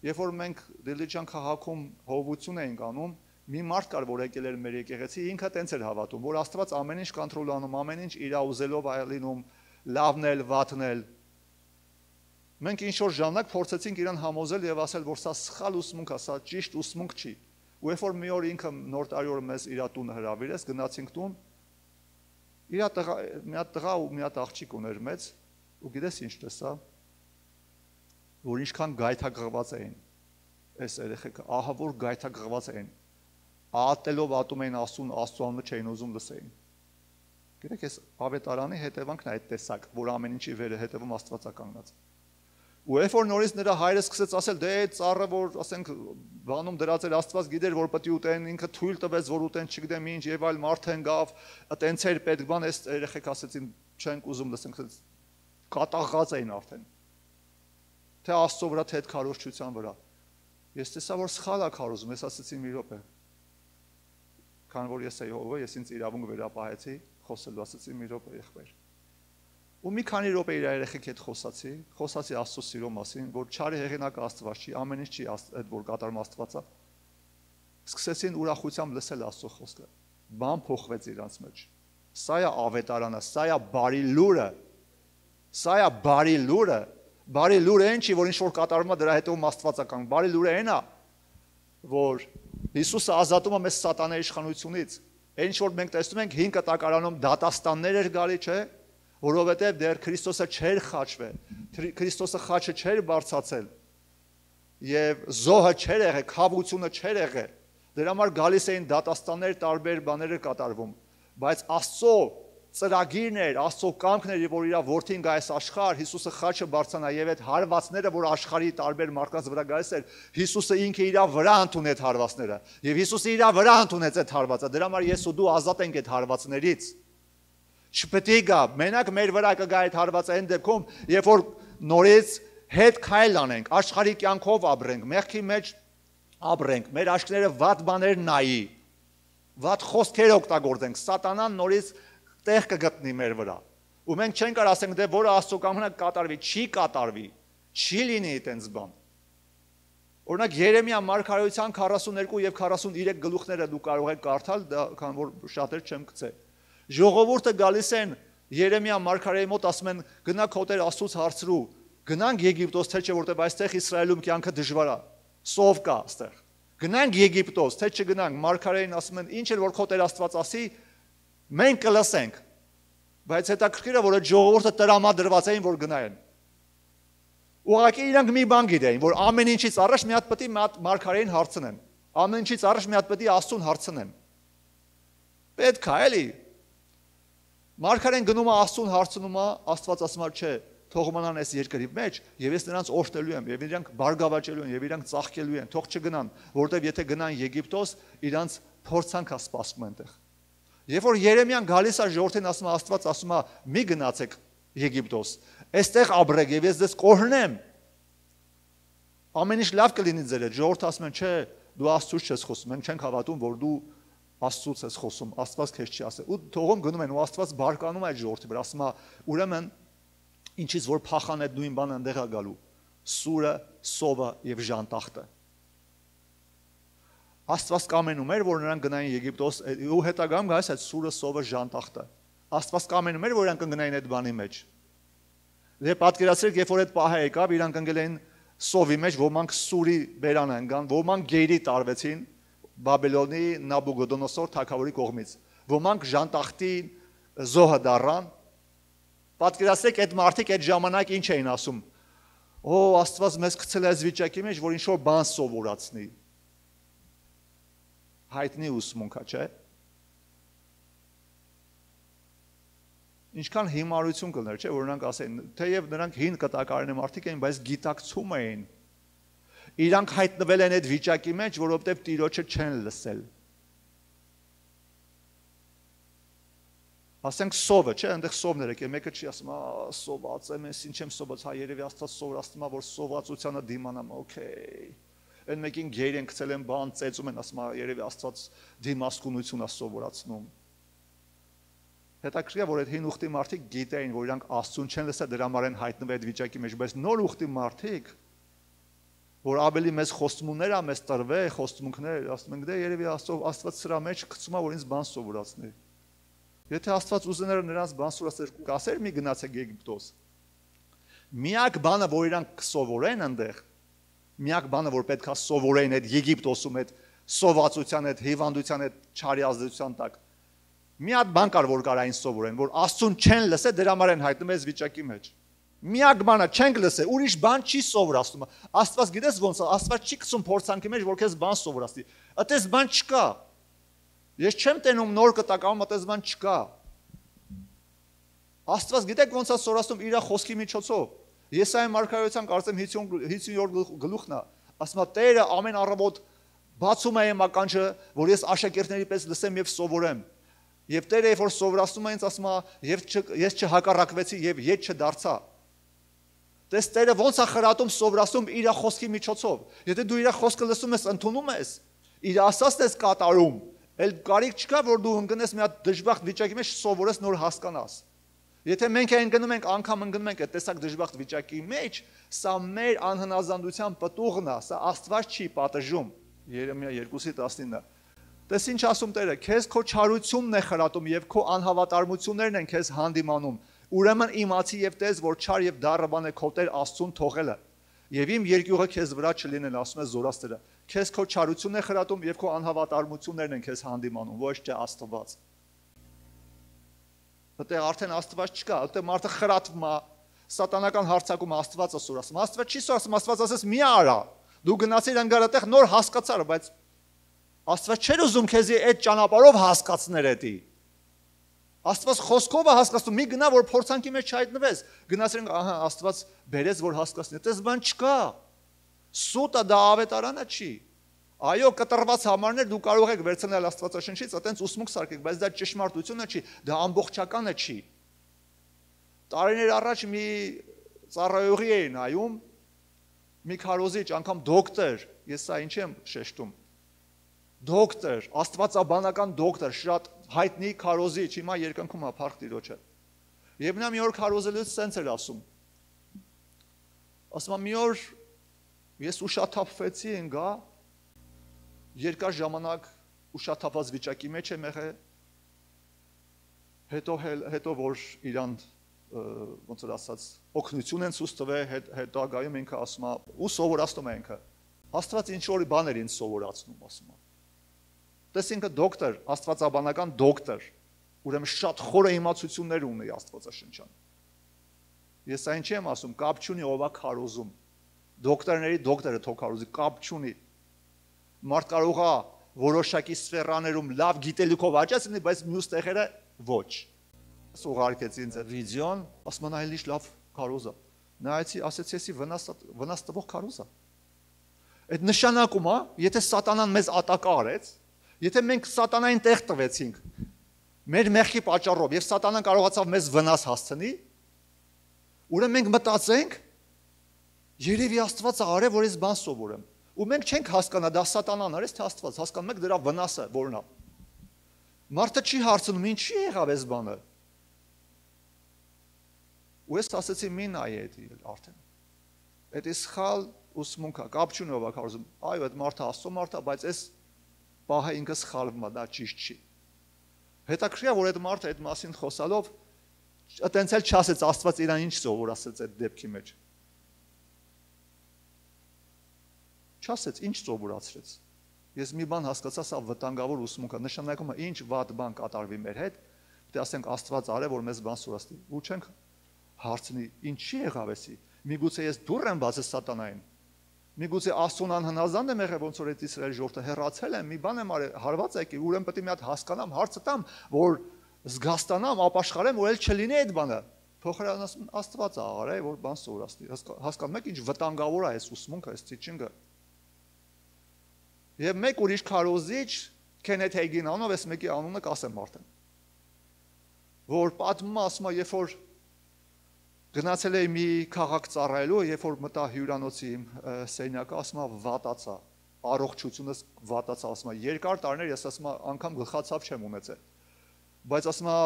[SPEAKER 1] երբ որ մենք Դիլիջան քաղաքում հովություն էինք անում, մի մարդ կար, որ եկել էր մեր եկեղեցի, ինքը տենց էր հավատում, որ Աստված ամեն ինչ կոնտրոլ անում, ամեն ինչ իր ուզելով այլինում, լավն էլ, վատն էլ։ Մենք ինչ որ ժամանակ փորձեցինք իրան համոզել եւ ասել, որ սա սխալ ուսմունք է, սա ճիշտ ուսմունք չի։ Ու երբ որ մի օր ինքը նոր տարի օր մեզ իր տուն հրավիրեց, գնացինք տուն, իր տղա, մի հատ տղա ու մի հատ աղջիկ ուներ մեծ, ու գիտես ինչ տեսա, որ ինչքան գայթակղված էին։ Այս երեխեքը ահա որ գայթակղված էին։ Ատելով ատում էին Աստծուն, Աստծո անունը չէին ուզում լսեին։ Գիտեք, այս ավետարանի հետևանքն է այդ տեսակ, որ ամեն ինչի վերը հետևում Աստված է կանգնած։ Ու երբ որ նորից նրա հայրը սկսեց ասել, դե այդ ծառը որ ասենք բանում դրած էր Աստված գիտեր որ պետք է ուտեն, ինքը թույլ տվեց որ ուտեն, չգիտեմ ինչ, եւ այլ մարդ հենգավ, այտենց էր պետք բան, այս երեխեք ասեցին, չենք ուզում լսենք, կատաղած էին արդեն։ Թե Աստծո վրա, թե այդ քարոզչության վրա։ Ես տեսա որ սխալ է քարոզում, ես ասեցի մի րոպե։ Քան որ ես էի ով, ես ինձ իրավունք վերապահեցի, խոսելու ասեցի մի րոպե եղբայր։ Ու մի քանի րոպե իր երեխեքի հետ խոսացի Աստծո սիրո մասին, որ չարի հեղինակը Աստված չի, ամեն ինչ չի այդ որ կատարում Աստվածը։ Սկսեցին ուրախությամբ լսել Աստծո խոսքը։ Բան փոխվեց իրանց մեջ։ Սա է ավետարանը, սա է բարի լուրը։ Սա է բարի լուրը։ Բարի լուրը այն չի, որ ինչ որ կատարում է դրա հետևում Աստվածական։ Բարի լուրը այն է, որ Հիսուսը ազատում է մեզ սատանայի իշխանությունից։ Այն ինչ որ մենք տեսնում ենք 5 կտակարանում դատաստաններ էր գալի, չէ՞։ որովհետև դեռ Քրիստոսը չէր խաչվել, Քրիստոսը խաչը չէր բարձացել եւ զոհը չէր եղել, խաբությունը չէր եղել։ Դրա համար գալիս էին դատաստաններ, տարբեր բաներ կատարվում, բայց Աստծո ծրագիրն էր, Աստծո կամքն էր, որ իր որդին գա այս աշխարհ, Հիսուսը խաչը բարձրանա եւ այդ հարվածները, որ աշխարհի տարբեր մարդկանց վրա գալիս էր, Հիսուսը ինքը իր վրա ընդունեց հարվածները եւ Հիսուսը իր վրա ընդունեց այդ հարվածը։ Դրա համար ես ու դու ազատ ենք այդ հարվածներից։ Չպետք է գա, մենակ մեր վրա կգա այդ հարվածը այն դեպքում, երբ որ նորից հետ քայլ անենք, աշխարհի կյանքով ապրենք, մեղքի մեջ ապրենք, մեր աչքները վատ բաներ նայի, վատ խոսքեր օգտագործենք, սատանան նորից տեղ կգտնի մեր վրա։ Ու մենք չենք կարող ասենք, դե որը Աստծո կամքն կատարվի, չի կատարվի, չի լինի այդպես բան։ Օրինակ Երեմիա մարգարեության 42 եւ 43 գլուխները դու կարող եք կարդալ, քան որ շատեր չեմ գցել։ Ժողովուրդը գալիս են Երեմիա մարգարեի մոտ, ասում են գնա քոտեր Աստծուց հարցրու, գնանք Եգիպտոս, թե չէ որտեղ այստեղ Իսրայելում կյանքը դժվար է, սով կա այստեղ։ Գնանք Եգիպտոս, թե չգնանք, մարգարեին ասում են ինչ էլ որ քոտեր Աստված ասի, մենք կլսենք։ Բայց հետաքրքիր է, որ այդ ժողովուրդը տրամադրված էին, որ գնային։ Ուղղակի իրանք մի բան գիտեին, որ ամեն ինչից առաջ մի հատ պետք է մարգարեին հարցնեն։ Ամեն ինչից առաջ մի հատ պետք է Աստծուն հարցնեն։ Պետք է, էլի։ Մարգարեն գնում է Աստծուն հարցնում է, Աստված ասում է, չէ, թող մնան այս երկրի մեջ, եւ ես նրանց օրհնելու եմ, եւ իրանք բարգավաճելու են, եւ իրանք ծաղկելու են, թող չգնան, որովհետեւ եթե գնան Եգիպտոս, իրանք փորձանք է սպասում այնտեղ։ Երբ որ Երեմիան գալիս է ժողովրդին ասում է, Աստված ասում է, մի գնացեք Եգիպտոս, այստեղ ապրեք եւ ես ձեզ կօրհնեմ։ Ամեն ինչ լավ կլինի ձեր հետ։ Ժողովուրդը ասում են, չէ, դու Աստծուց չես խոսում, մենք չենք հավատում, որ դու Աստծուց ես խոսում, Աստված քեզ չի ասել։ Ու թողում գնում են ու Աստված բարկանում է այդ ժողովրդի վրա, ասում է, ուրեմն ինչից որ փախան այդ նույն բանը ընդեղ է գալու, սուրը, սովը եւ ժանտախտը։ Աստված կամենում էր, որ նրանք գնային Եգիպտոս, ու հետագայում գալիս այդ սուրը, սովը, ժանտախտը։ Աստված կամենում էր, որ նրանք կգնային այդ բանի մեջ։ Դե պատկերացրեք, երբ որ այդ պահը եկավ, իրանք ընկել էին սովի մեջ, ոմանք սուրի բերան ընկան, ոմանք գերի տարվեցին Բաբելոնի Նաբուգոդոնոսոր թագավորի կողմից, ոմանք ժանտախտի զոհը դառան։ Պատկերացրեք, այդ մարդիկ այդ ժամանակ ինչ էին ասում. Օ, Աստված մեզ գցել է այս վիճակի մեջ, որ ինչ-որ բան սովորացնի։ Հայտնի ուսմունքա, չէ՞։ Ինչքան հիմարություն կլներ, չէ՞, որ նրանք ասեն, թեև նրանք հին կտակարանի մարդիկ էին, բայց գիտակցում էին։ Իրանք հայտնվել են այդ վիճակի մեջ, որովհետև Տիրոջը չեն լսել։ Ասենք սովը, չէ՞, այնտեղ սովներ եկե, մեկը չի ասում, սոված եմ, ես ինչ եմ սոված, հա երևի Աստված սովորացնում է, որ սովածությանը դիմանամ, օքեյ։ Այն մեկին գեր են գցել են բան, ծեծում են, ասում երևի Աստված դիմասկունություն է սովորացնում։ Հետաքրքիր է, որ այդ հին ուխտի մարդիկ գիտեին, որ իրանք Աստծուն չեն լսել, դրա համար են հայտնվել այդ վիճակի մեջ, բայց նոր ուխտի մարդիկ, որ ավելի մեծ խոստումներ է, մեծ տրվել խոստումներ, ասում են, դե երևի Աստված սրա մեջ գցում է, որ ինձ բան սովորացնի։ Եթե Աստված ուզեներ նրանց բան սովորացնել, կասեր մի գնացեք Եգիպտոս։ Միակ բանը, որ իրանք կսովորեն այնտեղ, միակ բանը, որ պետք է սովորեն այդ Եգիպտոսում, այդ սովածության, այդ հիվանդության, այդ չարի ազդեցության տակ, մի հատ բան կար, որ կարային սովորեն, որ Աստծուն չեն լսել, դրա համար են հայտնում այս վիճակի մեջ։ Միակ բանը չենք լսել, ուրիշ բան չի սովորացնում։ Աստված գիտես ոնց է, Աստված չի գցում փորձանքի մեջ, որ քեզ բան սովորացնի։ Այդպես բան չկա։ Ես չեմ տենում նոր կտակարանում, այդպես բան չկա։ Աստված գիտեք ոնց է սովորացնում իր խոսքի միջոցով։ Եսայի մարգարեության կարծեմ 50-րդ գլուխն է, ասում է Տերը ամեն առավոտ բացում է իմ ականջը, որ ես աշակերտների պես լսեմ եւ սովորեմ։ Եվ Տերը երբ որ սովորացնում է ինձ ասում է, ես չհակառակվեցի եւ ետ չդարձա։ Տես Տերը ոնց է խրատում սովորացում իր խոսքի միջոցով։ Եթե դու իր խոսքը լսում ես, ընդունում ես, իր ասածն ես կատարում, էլ կարիք չկա, որ դու ընկնես մի հատ դժբախտ վիճակի մեջ սովորես նոր հասկանաս։ Եթե մենք ընկնում ենք, անգամ ընկնում ենք այդ տեսակ դժբախտ վիճակի մեջ, սա մեր անհնազանդության պտուղն է, սա Աստված չի պատժում։ Երեմիա 2:19։ Տես ինչ ասում Տերը, քեզ քո չարությունն է խրատում եւ քո անհավատարմություններն են քեզ հանդիմանում։ Ուրեմն իմացի եւ տես, որ չար եւ դառը բան է քո Տեր Աստծուն թողելը։ Եվ իմ երկյուղը քեզ վրա չլինեն, ասում է զորաստերը։ Քեզ քո չարությունն է խրատում եւ քո անհավատարմություններն են քեզ հանդիմանում, ոչ թե Աստված։ Այդտեղ արդեն Աստված չկա, այդտեղ մարդը խրատվում է, սատանական հարձակում Աստվածը սուր ասում։ Աստված չի սուր ասում, Աստված ասես մի արա։ Դու գնացիր անգարատեղ նոր հասկացար, բայց Աստված չէր ուզում քեզի այդ ճանապարհով հասկացներ էդի։ Աստված խոսքով է հասկացնում, մի գնա որ փորձանքի մեջ չհայտնվես։ Գնացիր, ահա Աստված բերեց որ հասկացնի, այդպես բան չկա։ Սուտը դա ավետարանը չի։ Այո, կտրված համարներ դու կարող եք վերցնել Աստվածաշնչից, այտենց ուսմունք սարքեք, բայց դա ճշմարտությունը չի, դա ամբողջականը չի։ Տարիներ առաջ մի ծառայողի էի նայում, մի քարոզիչ, անգամ դոկտոր, ես սա ինչ եմ շեշտում։ Դոկտոր, աստվածաբանական դոկտոր, շատ հայտնի քարոզիչ, հիմա երկնքում է փառք Տիրոջը։ Եվ նա մի օր քարոզելուց սենց էր ասում։ Ասում է մի օր ես ուշաթափվեցի ընկա, երկար ժամանակ ուշաթափված վիճակի մեջ եմ եղել, հետո որ իրան ոնց որ ասած օգնություն են ցույց տվել, հետագայում ինքը ասում է ու սովորացնում է ինքը։ Աստված ինչ որ բաներ ինձ սովորացնում, ասում է։ Տես ինքը դոկտոր, աստվածաբանական դոկտոր, ուրեմն շատ խորը իմացություններ ունի Աստվածաշնչյան։ Ես այն չեմ ասում, կապ չունի ով է քարոզում։ Դոկտորների դոկտորը թող քարոզի, կապ չունի։ Մարդ կարող է որոշակի սֆերաներում լավ գիտելիքով աճած լինի, բայց մյուս տեղերը ոչ։ Ուղարկեց ինձ այդ վիդեոն, ասում եմ այլ ինչ լավ քարոզ է։ Նայեցի, ասեցի վնաս տվող քարոզ է։ Այդ նշանակում է, եթե սատանան մեզ ատակա արեց, եթե մենք սատանային տեղ տվեցինք մեր մեղքի պատճառով եւ սատանան կարողացավ մեզ վնաս հասցնի, ուրեմն մենք մտածենք երևի Աստվածը արել, որ ես բան սովորեմ։ Ու մենք չենք հասկանա դա սատանան արեց, թե Աստված, հասկանում եք դրա վնասը որն է։ Մարդը չի հարցնում, ինչի եղավ այս բանը։ Ու ես ասեցի մի նայ էդի արդեն։ Այդ է սխալ ուսմունք է, կապ չունի ով է քարոզում։ Այո, այդ մարդը Աստծո մարդ է, բայց այս պահը ինքը սխալվում է, դա ճիշտ չի։ Հետաքրքիր է, որ այդ մարդը այդ մասին խոսալով այտենց էլ չասեց Աստված իրան ինչ սովորացեց այդ դեպքի մեջ։ Չասեց, ինչ սովորացրեց։ Ես մի բան հասկացա, սա վտանգավոր ուսմունք է, նշանակում է ինչ վատ բան կատարվի մեր հետ, պետք է ասենք Աստված արել, որ մեզ բան սովորացնի։ Ու չենք հարցնի, ինչի եղավ էսի։ Միգուցե ես դուռ եմ բացել սատանային։ Միգուցե Աստծուն անհնազանդ եմ եղել, ոնց որ այդ Իսրայել ժողովուրդը հեռացել եմ, մի բան եմ արել, հարված եկի, ուրեմն պետք է մի հատ հասկանամ, հարցը տամ, որ զգաստանամ, ապաշխարեմ, որ էլ չլինի այդ բանը։ Փոխարեն ասում Աստված է արել, որ բան սովորացնի։ Հասկանում եք ինչ վտանգավոր է այս ուսմունքը, այս teaching-ը։ Եվ մեկ ուրիշ քարոզիչ Քենեթ Հեյգին անով էս մեկի անունը կասեմ արդեն։ Որ պատմում ասում է, երբ որ գնացել էի մի քաղաք ծառայելու, երբ որ մտա հյուրանոցի սենյակը, ասում է վատացա, առողջությունս վատացա, ասում է երկար տարիներ ես ասում եմ անգամ գլխացավ չեմ ունեցել։ Բայց ասում է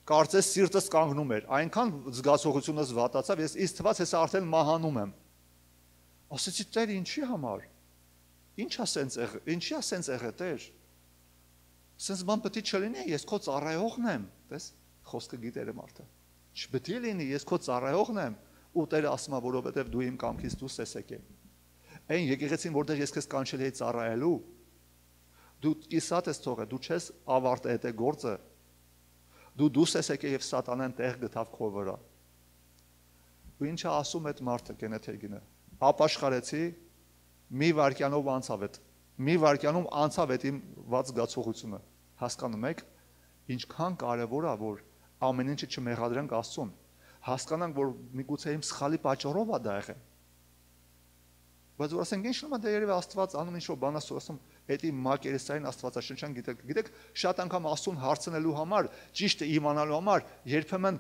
[SPEAKER 1] կարծես սիրտս կանգնում էր, այնքան զգացողությունս վատացավ, ես ինձ թվաց ես արդեն մահանում եմ։ Ասեցի Տեր ինչի համար։ Ինչի ասենց եղե Տեր։ Սենց բան պետք է չլինի, ես քո ծառայողն եմ, տես, խոսքը գիտերը մարդը։ Չպետք է լինի, ես քո ծառայողն եմ, ու Տերը ասում է, որովհետև դու իմ կամքից դուրս ես եկել։ Այն եկեղեցին, որտեղ ես քեզ կանչել էի ծառայելու, դու կիսատ ես թողել, դու չես ավարտել այդ գործը։ Դու դուրս ես եկել եւ սատանան տեղ գտավ քո վրա։ Ու ինչա ասում այդ մարդը Քենեթ Հեյգինը։ Ապաշխարեցի, մի վարքյանով անցավ այդ։ Մի վարքյանում անցավ այդ իմ ված զգացողությունը։ Հասկանում եք, ինչքան կարևոր է, որ ամեն ինչը չմեղադրենք Աստծուն։ Հասկանանք, որ միգուցե իմ սխալի պատճառով է դա եղել։ Բայց որ ասենք ինչ նոմա դա երևի Աստված անում ինչ որ բան ասում, ասում, էդի մակերեսային Աստվածաշնչյան գիտեք, շատ անգամ Աստծուն հարցնելու համար, ճիշտը իմանալու համար, երբեմն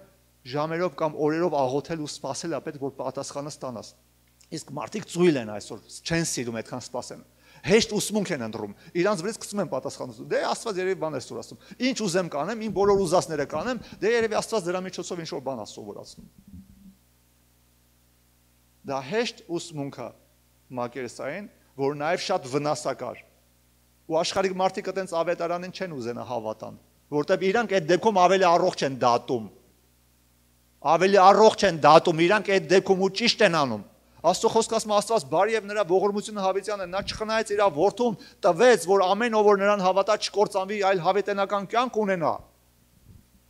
[SPEAKER 1] ժամերով կամ օրերով աղոթել ու սպասել է պետք որ պատասխանը ստանաս։ Իսկ մարդիկ ծույլ են այսօր, չեն սիրում այդքան սպասեն։ Հեշտ ուսմունք են ընտրում։ Իրանց վրից գցում են պատասխանը։ Դե Աստված երևի բան է սովորացնում։ Ինչ ուզեմ կանեմ, իմ բոլոր ուզածները կանեմ, դե երևի Աստված դրա միջոցով ինչ որ բան է սովորացնում։ Դա հեշտ ուսմունք է մակերեսային, որ նաև շատ վնասակար։ Ու աշխարհիկ մարդիկ այտենց ավետարանին չեն ուզենա հավատան, որտեղ իրանք այդ դեպքում ավելի առողջ են դատում։ Ավելի առողջ են դատում, իրանք այդ դեպքում ու ճիշտ են անում։ Աստծո խոսքը ասում է Աստված բարի եւ նրա ողորմությունը հավիտյան է, նա չխնայեց իր որդուն, տվեց, որ ամեն ով որ նրան հավատա չկործանվի, այլ հավիտենական կյանք ունենա։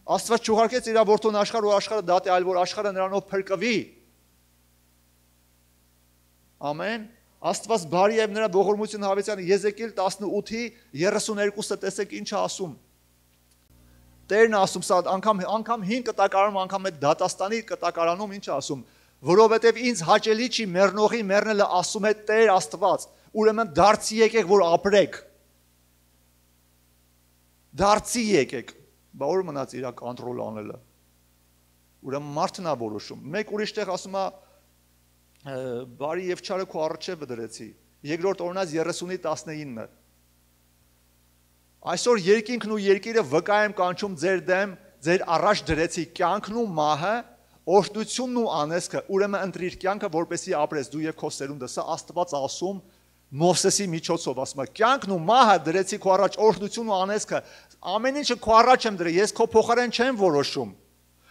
[SPEAKER 1] Աստված չուղարկեց իր որդուն աշխարհ ու աշխարհը դատի, այլ որ աշխարհը նրանով փրկվի։ Ամեն։ Աստված բարի եւ նրա ողորմություն Հավեցյանը Եզեկիել 18:32-ը տեսեք ինչ է ասում։ Տերն ասում սա անգամ 5 կտակարանում անգամ այդ դատաստանի կտակարանում ինչ է ասում, որովհետեւ ինձ հաճելի չի մեռնողի մեռնելը ասում է Տեր Աստված, ուրեմն դարձի եկեք որ ապրեք։ Դարձի եկեք, բա որ մնաց իր կոնտրոլ անելը։ Ուրեմն մարդն է որոշում։ Մեկ ուրիշ տեղ ասում է բարի եւ չարը քո առջեւ դրեցի։ Երկրորդ օրինաց 30:19։ Այսօր երկինքն ու երկիրը վկա եմ կանչում ձեր դեմ, ձեր առաջ դրեցի կյանքն ու մահը, օրհնությունն ու անեծքը, ուրեմն ընտրիր կյանքը, որպեսզի ապրես դու եւ քո սերունդը։ Սա Աստված ասում Մովսեսի միջոցով, ասում է կյանքն ու մահը դրեցի քո առաջ, օրհնությունն ու անեծքը, ամեն ինչը քո առաջ եմ դրել, ես քո փոխարեն չեմ որոշում։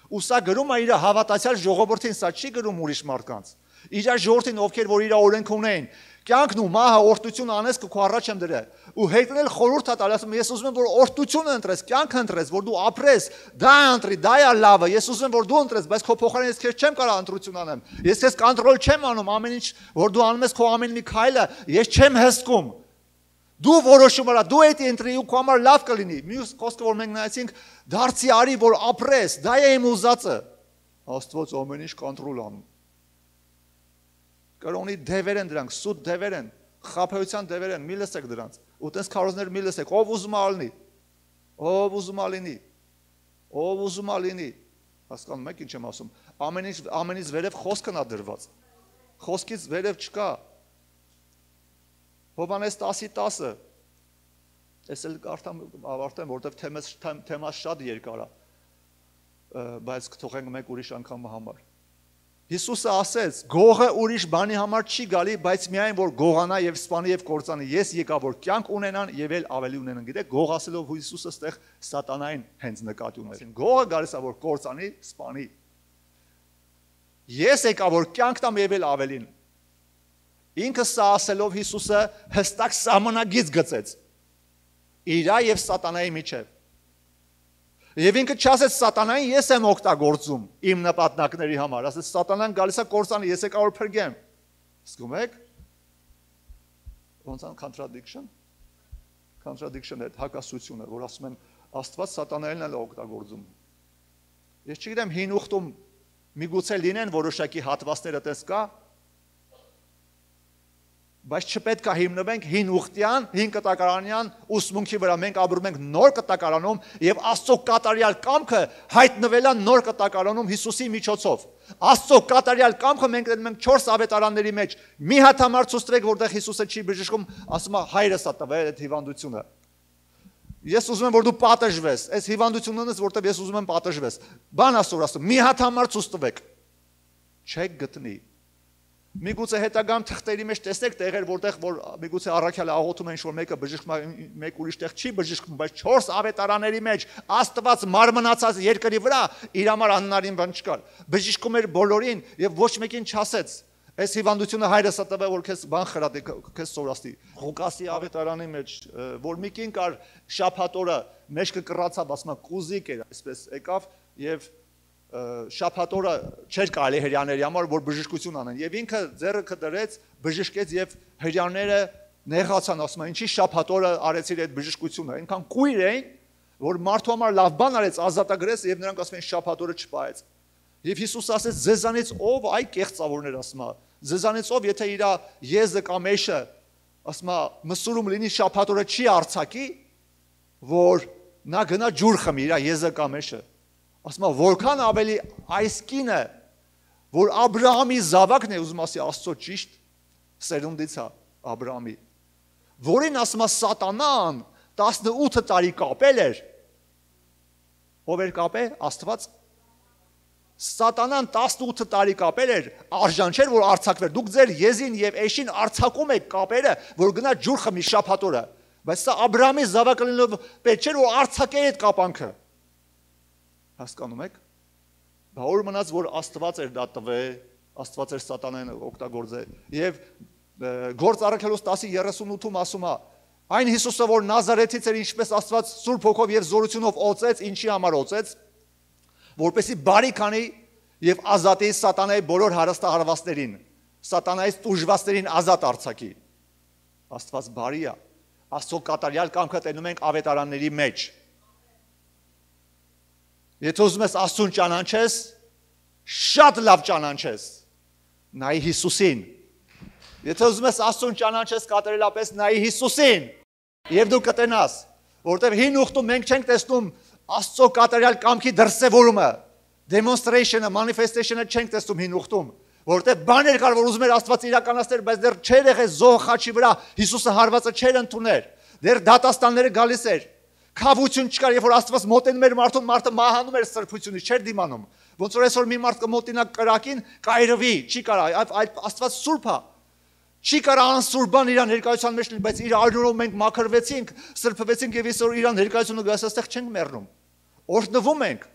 [SPEAKER 1] Ու սա գրում է իր հավատացյալ ժողովրդին, սա չի գրում ուրիշ մարդկանց։ Իր ժողովրդին, ովքեր որ իր օրենքը ունեն, կյանքն ու մահը օրհնություն անես քո առաջ եմ դրել։ Ու հետնել խորհուրդ է տալիս, ես ուզում եմ որ օրհնությունը ընտրես, կյանքը ընտրես, որ դու ապրես, դա ընտրի, դա է լավը։ Ես ուզում եմ որ դու ընտրես, բայց քո փոխարեն ես քեզ չեմ կարող ընտրություն անեմ։ Ես քեզ կոնտրոլ չեմ անում, ամեն ինչ որ դու անում ես քո ամեն մի քայլը, ես չեմ հսկում։ Դու որոշում արա, դու էդի ընտրի ու քո համար լավ կլինի։ Մյուս խոսքը որ մենք նայեցինք, դարձի արի որ ապրես, դա է իմ ուզածը։ Աստված ամեն ինչ կոնտրոլ անում։ Կրոնի դևեր են դրանք, սուտ դևեր են, խաբեության դևեր են, մի լսեք դրանց։ Ու տես քարոզներ մի լսեք, ով ուզում է լինի։ Ով ուզում է լինի։ Ով ուզում է լինի։ Հասկանում եք ինչ եմ ասում։ Ամենից վերև խոսքն է դրված։ Խոսքից վերև չկա։ Հովհաննես 10:10-ը։ Ես էլ կարդամ ավարտեմ, որտեվ թեմա շատ երկար է։ Բայց թողենք մեկ ուրիշ անգամը համար։ Հիսուսը ասեց, գողը ուրիշ բանի համար չի գալի, բայց միայն որ գողանա եւ սպանի եւ կործանի։ Ես եկա որ կյանք ունենան եւ էլ ավելի ունենան։ Գիտեք, գող ասելով Հիսուսը ստեղ սատանային հենց նկատի ուներ։ Գողը գալիս է որ կործանի, սպանի։ Ես եկա որ կյանք տամ եւ էլ ավելին։ Ինքը սա ասելով Հիսուսը հստակ սահմանագիծ գծեց իրա եւ սատանայի միջեւ։ Եվ ինքը չասեց սատանային ես եմ օգտագործում իմ նպատակների համար, ասեց սատանան գալիս է կործանի, ես եկա որ փրկեմ։ Հասկանում եք։ Ոնց է contradiction է հակասությունը, որ ասում են Աստված սատանային էլ է օգտագործում։ Ես չգիտեմ հին ուխտում միգուցե լինեն որոշակի հատվածները տես կա, բայց չպետք է հիմնվենք հին ուխտյան, հին կտակարանյան ուսմունքի վրա։ Մենք ապրում ենք նոր կտակարանում եւ Աստծո կատարյալ կամքը հայտնվել է նոր կտակարանում Հիսուսի միջոցով։ Աստծո կատարյալ կամքը մենք դնում ենք 4 ավետարանների մեջ։ Մի հատ համար ցույցտրեք, որտեղ Հիսուսը չի բժշկում, ասում է հայրս է տվել այդ հիվանդությունը։ Ես ուզում եմ որ դու պատժվես, այս հիվանդությունն ունես, որտեղ ես ուզում եմ պատժվես։ Բան Աստծո ասում, մի հատ համար ցույց տվեք։ Չեք գտնի։ Միգուցե հետագամ թղթերի մեջ տեսեք տեղեր, որտեղ որ միգուցե առաքյալը աղոթում են ինչ-որ մեկը բժշկում, մեկ ուրիշ տեղ չի բժշկում, բայց 4 ավետարանների մեջ Աստված մարմնացած երկրի վրա իր համար անհնարին բան չկար։ Բժշկում էր բոլորին եւ ոչ մեկին չասեց։ Այս հիվանդությունը հայրս է տվել, որ քեզ բան խրատի, քեզ սորաստի։ Ղուկասի ավետարանի մեջ, որ մի կին կար շաբաթ օրը մեջքը կռացավ, ասում է կուզիկ էր, այսպես եկավ եւ շաբաթ օրը չէր կարելի հрьяաների համար որ բժշկություն անեն եւ ինքը ձեռը կդրեց բժշկեց եւ հрьяաները նեղացան ասում են ինչի շաբաթ օրը արեցիր այդ բժշկությունը այնքան կույր էին որ մարդու համար լավ բան արեց ազատագրեց եւ նրանք ասում են շաբաթ օրը չպայեց եւ Հիսուս ասեց ձեզանից ով այ կեղծավորներ ասում է ձեզանից ով եթե իր եզը կամ էշը ասում է մսուրում լինի շաբաթ օրը չի արցակի որ նա գնա ջուր խմի իր եզը կամ էշը ասում է որքան ավելի այս կինը որ Աբրահամի զավակն է ուզում ասի Աստծո ճիշտ սերունդից է Աբրահամի որին ասում է սատանան 18 տարի կապել էր ով էր կապել Աստված սատանան 18 տարի կապել էր արժան չէր որ արցակվեր դուք ձեր եզին եւ էշին արցակում եք կապերը որ գնա ջուր խմի շաբաթ օրը բայց սա Աբրահամի զավակը լինելով պետք չէր որ արցակեր այդ կապանքը Հասկանում եք Բաղոր մնաց որ Աստված էր դա տվել Աստված էր սատանային օգտագործել եւ Գործ առաքելոց 10:38-ում ասում է այն Հիսուսը որ Նազարեթից էր ինչպես Աստված Սուրբ Հոգով եւ զորությունով օծեց ինչի համար օծեց որպեսզի բարի քանի եւ ազատի սատանայի բոլոր հարստահարվածներին, սատանայից տուժվածներին ազատ արձակի։ Աստված բարի է։ Աստծո կատարյալ կամքը տենում ենք ավետարանների մեջ։ Եթե ուզում ես Աստծուն ճանաչես, շատ լավ ճանաչես, նայի Հիսուսին։ Եթե ուզում ես Աստծուն ճանաչես կատարելապես, նայի Հիսուսին, եւ դու կտենաս, որտեղ հին ուխտում մենք չենք տեսնում Աստծո կատարյալ կամքի դրսևորումը, demonstration-ը, manifestation-ը չենք տեսնում հին ուխտում, որտեղ բաներ կար, որ ուզում էր Աստված իրականացնել, բայց դեռ չէր եղել զոհ խաչի վրա, Հիսուսը հարվածը չէր ընդունել, դեռ դատաստանները գալիս էր, քավություն չկար, երբ որ Աստված մոտենում էր մարդուն, մարդը մահանում էր սրբությունից, չէր դիմանում։ Ոնց որ այսօր մի մարդ կմոտենա կրակին, կայրվի, չի կարա, Աստված սուրբ է։ Չի կարա անսուրբ բան իր ներկայության մեջ լինի, բայց իր արյունով մենք մաքրվեցինք, սրբվեցինք եւ այսօր իր ներկայությունը գաս այստեղ չենք մեռնում։ Օրհնվում ենք։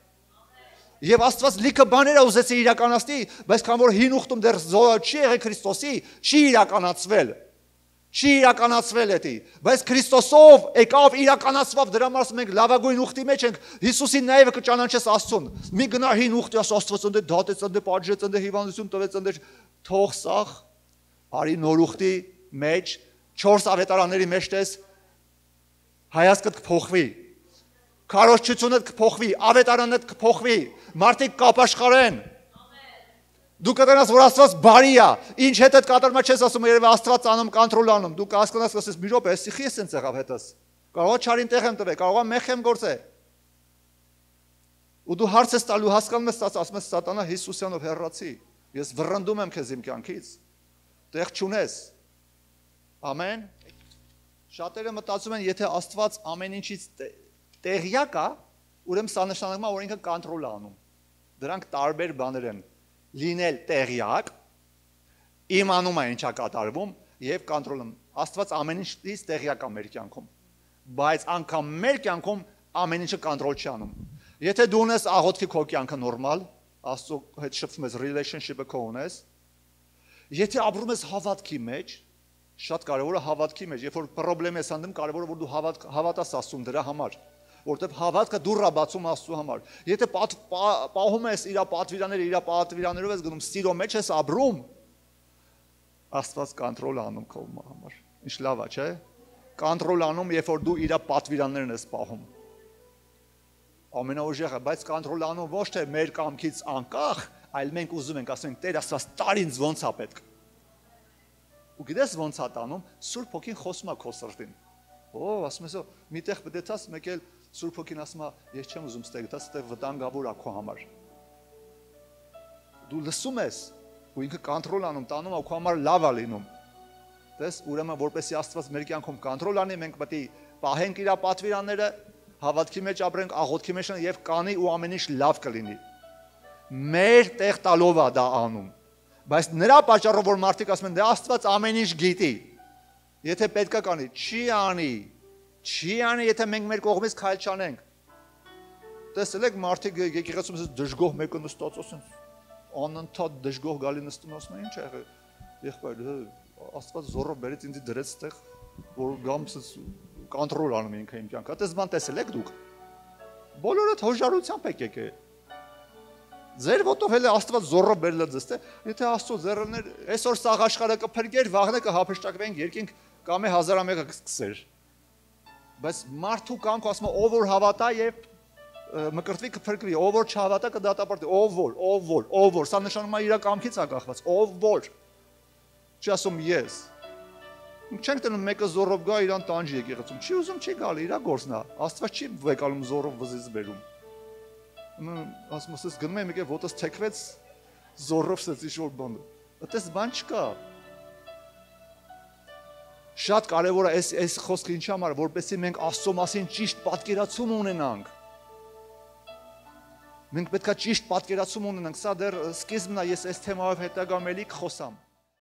[SPEAKER 1] Եվ Աստված լիքը բաներ է ուզեցի իրականացնի, բայց քան որ հին ուխտում դեռ զոհը չի եղել Քրիստոսի, չի իրականացվել։ Չի իրականացվել էդի, բայց Քրիստոսով եկավ իրականացավ, դրա համար մենք լավագույն ուխտի մեջ ենք, Հիսուսին նաև կճանաչես Աստծուն։ Մի գնա հին ուխտի, Աստված ընդ դատեց, ընդ պատժեց, ընդ հիվանդություն տվեց, ընդ թող սաղ, արի նոր ուխտի մեջ, 4 ավետարանների մեջ տես, հայացքդ կփոխվի, քարոզչությունդ կփոխվի, ավետարանդ կփոխվի, մարդիկ կապաշխարեն։ Դու կտենաս, որ Աստված բարի է, ինչ հետդ կատարում ես ասում, երևի Աստված անում, կոնտրոլ անում, դու կհասկանաս, ասես մի րոպե, էսի խի ես սենց եղավ հետս։ Կարող է չարին տեղ եմ տվել, կարող է մեղ եմ գործել։ Ու դու հարց ես տալու, հասկանում ես, ասում ես սատանա Հիսուսյանով հեռացի, ես վռնդում եմ քեզ իմ կյանքից, տեղ չունես։ Ամեն։ Շատերը մտածում են, եթե Աստված ամեն ինչից տեղյակ է, ուրեմն սա նշանակում է, որ ինքը կոնտրոլ է անում։ Դրանք տարբեր բաներ են։ Լինել տեղյակ, իմանում է ինչա կատարվում եւ կոնտրոլում։ Աստված ամեն ինչից տեղյակ է մեր կյանքում, բայց անգամ մեր կյանքում ամեն ինչը կոնտրոլ չի անում։ Եթե դու ունես աղոթքի քո կյանքը նորմալ, Աստծո հետ շփվում ես, relationship-ը քո ունես, եթե ապրում ես հավատքի մեջ, շատ կարևոր է հավատքի մեջ, երբ որ խնդրեմ ես անդամ, կարևոր է որ դու հավատաս Աստծուն դրա համար, որտեղ հավատքը դուռ է բացում Աստծո համար։ Եթե պահում ես իր պատվիրաններով ես գնում, սիրո մեջ ես ապրում, Աստված կոնտրոլ անում քո համար։ Ինչ լավ է, չէ՞։ Կոնտրոլ անում, երբ որ դու իր պատվիրաններն ես պահում։ Ամենաուժեղը, բայց կոնտրոլ անում ոչ թե մեր կամքից անկախ, այլ մենք ուզում ենք, ասենք, Տեր Աստված, տար ինձ ոնց է պետք։ Ու գիտես ոնց է տանում, Սուրբ Հոգին խոսում է քո սրտին։ Ասում ես, միտեղ բդեցած, մեկ էլ Սուրբ Հոգին ասում է, ես չեմ ուզում ստեղ գտած, ստեղ վտանգավոր է քո համար։ Դու լսում ես, ու ինքը կոնտրոլ անում, տանում է քո համար լավ է լինում։ Տես, ուրեմն որպեսզի Աստված մեր կյանքում կոնտրոլ անի, մենք պետք է պահենք իր պատվիրանները, հավատքի մեջ ապրենք, աղոթքի մեջ եւ կանի ու ամեն ինչ լավ կլինի։ Մեր տեղ տալով է դա անում։ Բայց նրա պատճառով որ մարդիկ ասում են, դե Աստված ամեն ինչ գիտի։ Եթե պետքա կանի, չի անի, եթե մենք մեր կողմից քայլ չանենք։ Տեսել եք մարդիկ եկեղեցում դժգոհ մեկը նստած ասեն, անընդհատ դժգոհ գալի նստում ասում են, ինչ է եղել։ Եղբայր, Աստված զորով բերեց ինձ դրեց այդտեղ, որ գամսս կոնտրոլ անում ինքը իմ կյանքը։ Այդպես բան տեսել եք դուք։ Բոլորդ հոժարությամբ եք եկել։ Ձեր ոտով հենց Աստված զորով բերել ձեզ, թե եթե Աստծո ձեռներ այսօր սաղ աշխարհը կփրկեր, վաղը կհափշտակվենք, երկինք կամ 1001-ը կսկսեր։ Բայց մարդու կամքը ասում է, ով որ հավատա եւ մկրտվի կփրկվի, ով որ չհավատա կդատապարտի, ով որ, սա նշանակում է իր կամքից է կախված, ով որ։ Չի ասում ես։ Չենք տնում մեկը զորով գա իրան տանջի եկեղեցում, չի ուզում չի գալի, իր գործն է։ Աստված չի վեկալում զորով վզից բերում։ Ասում ես գնում եմ եկե ոտս թեքվեց զորով սեց ինչ-որ բան։ Այդպես բան չկա։ Շատ կարևոր է այս խոսքը ինչի համար, որպեսզի մենք Աստծո մասին ճիշտ պատկերացում ունենանք։ Մենք պետք է ճիշտ պատկերացում ունենանք, սա դեռ սկիզբն է, ես այս թեմայով հետագա մելի կխոսամ։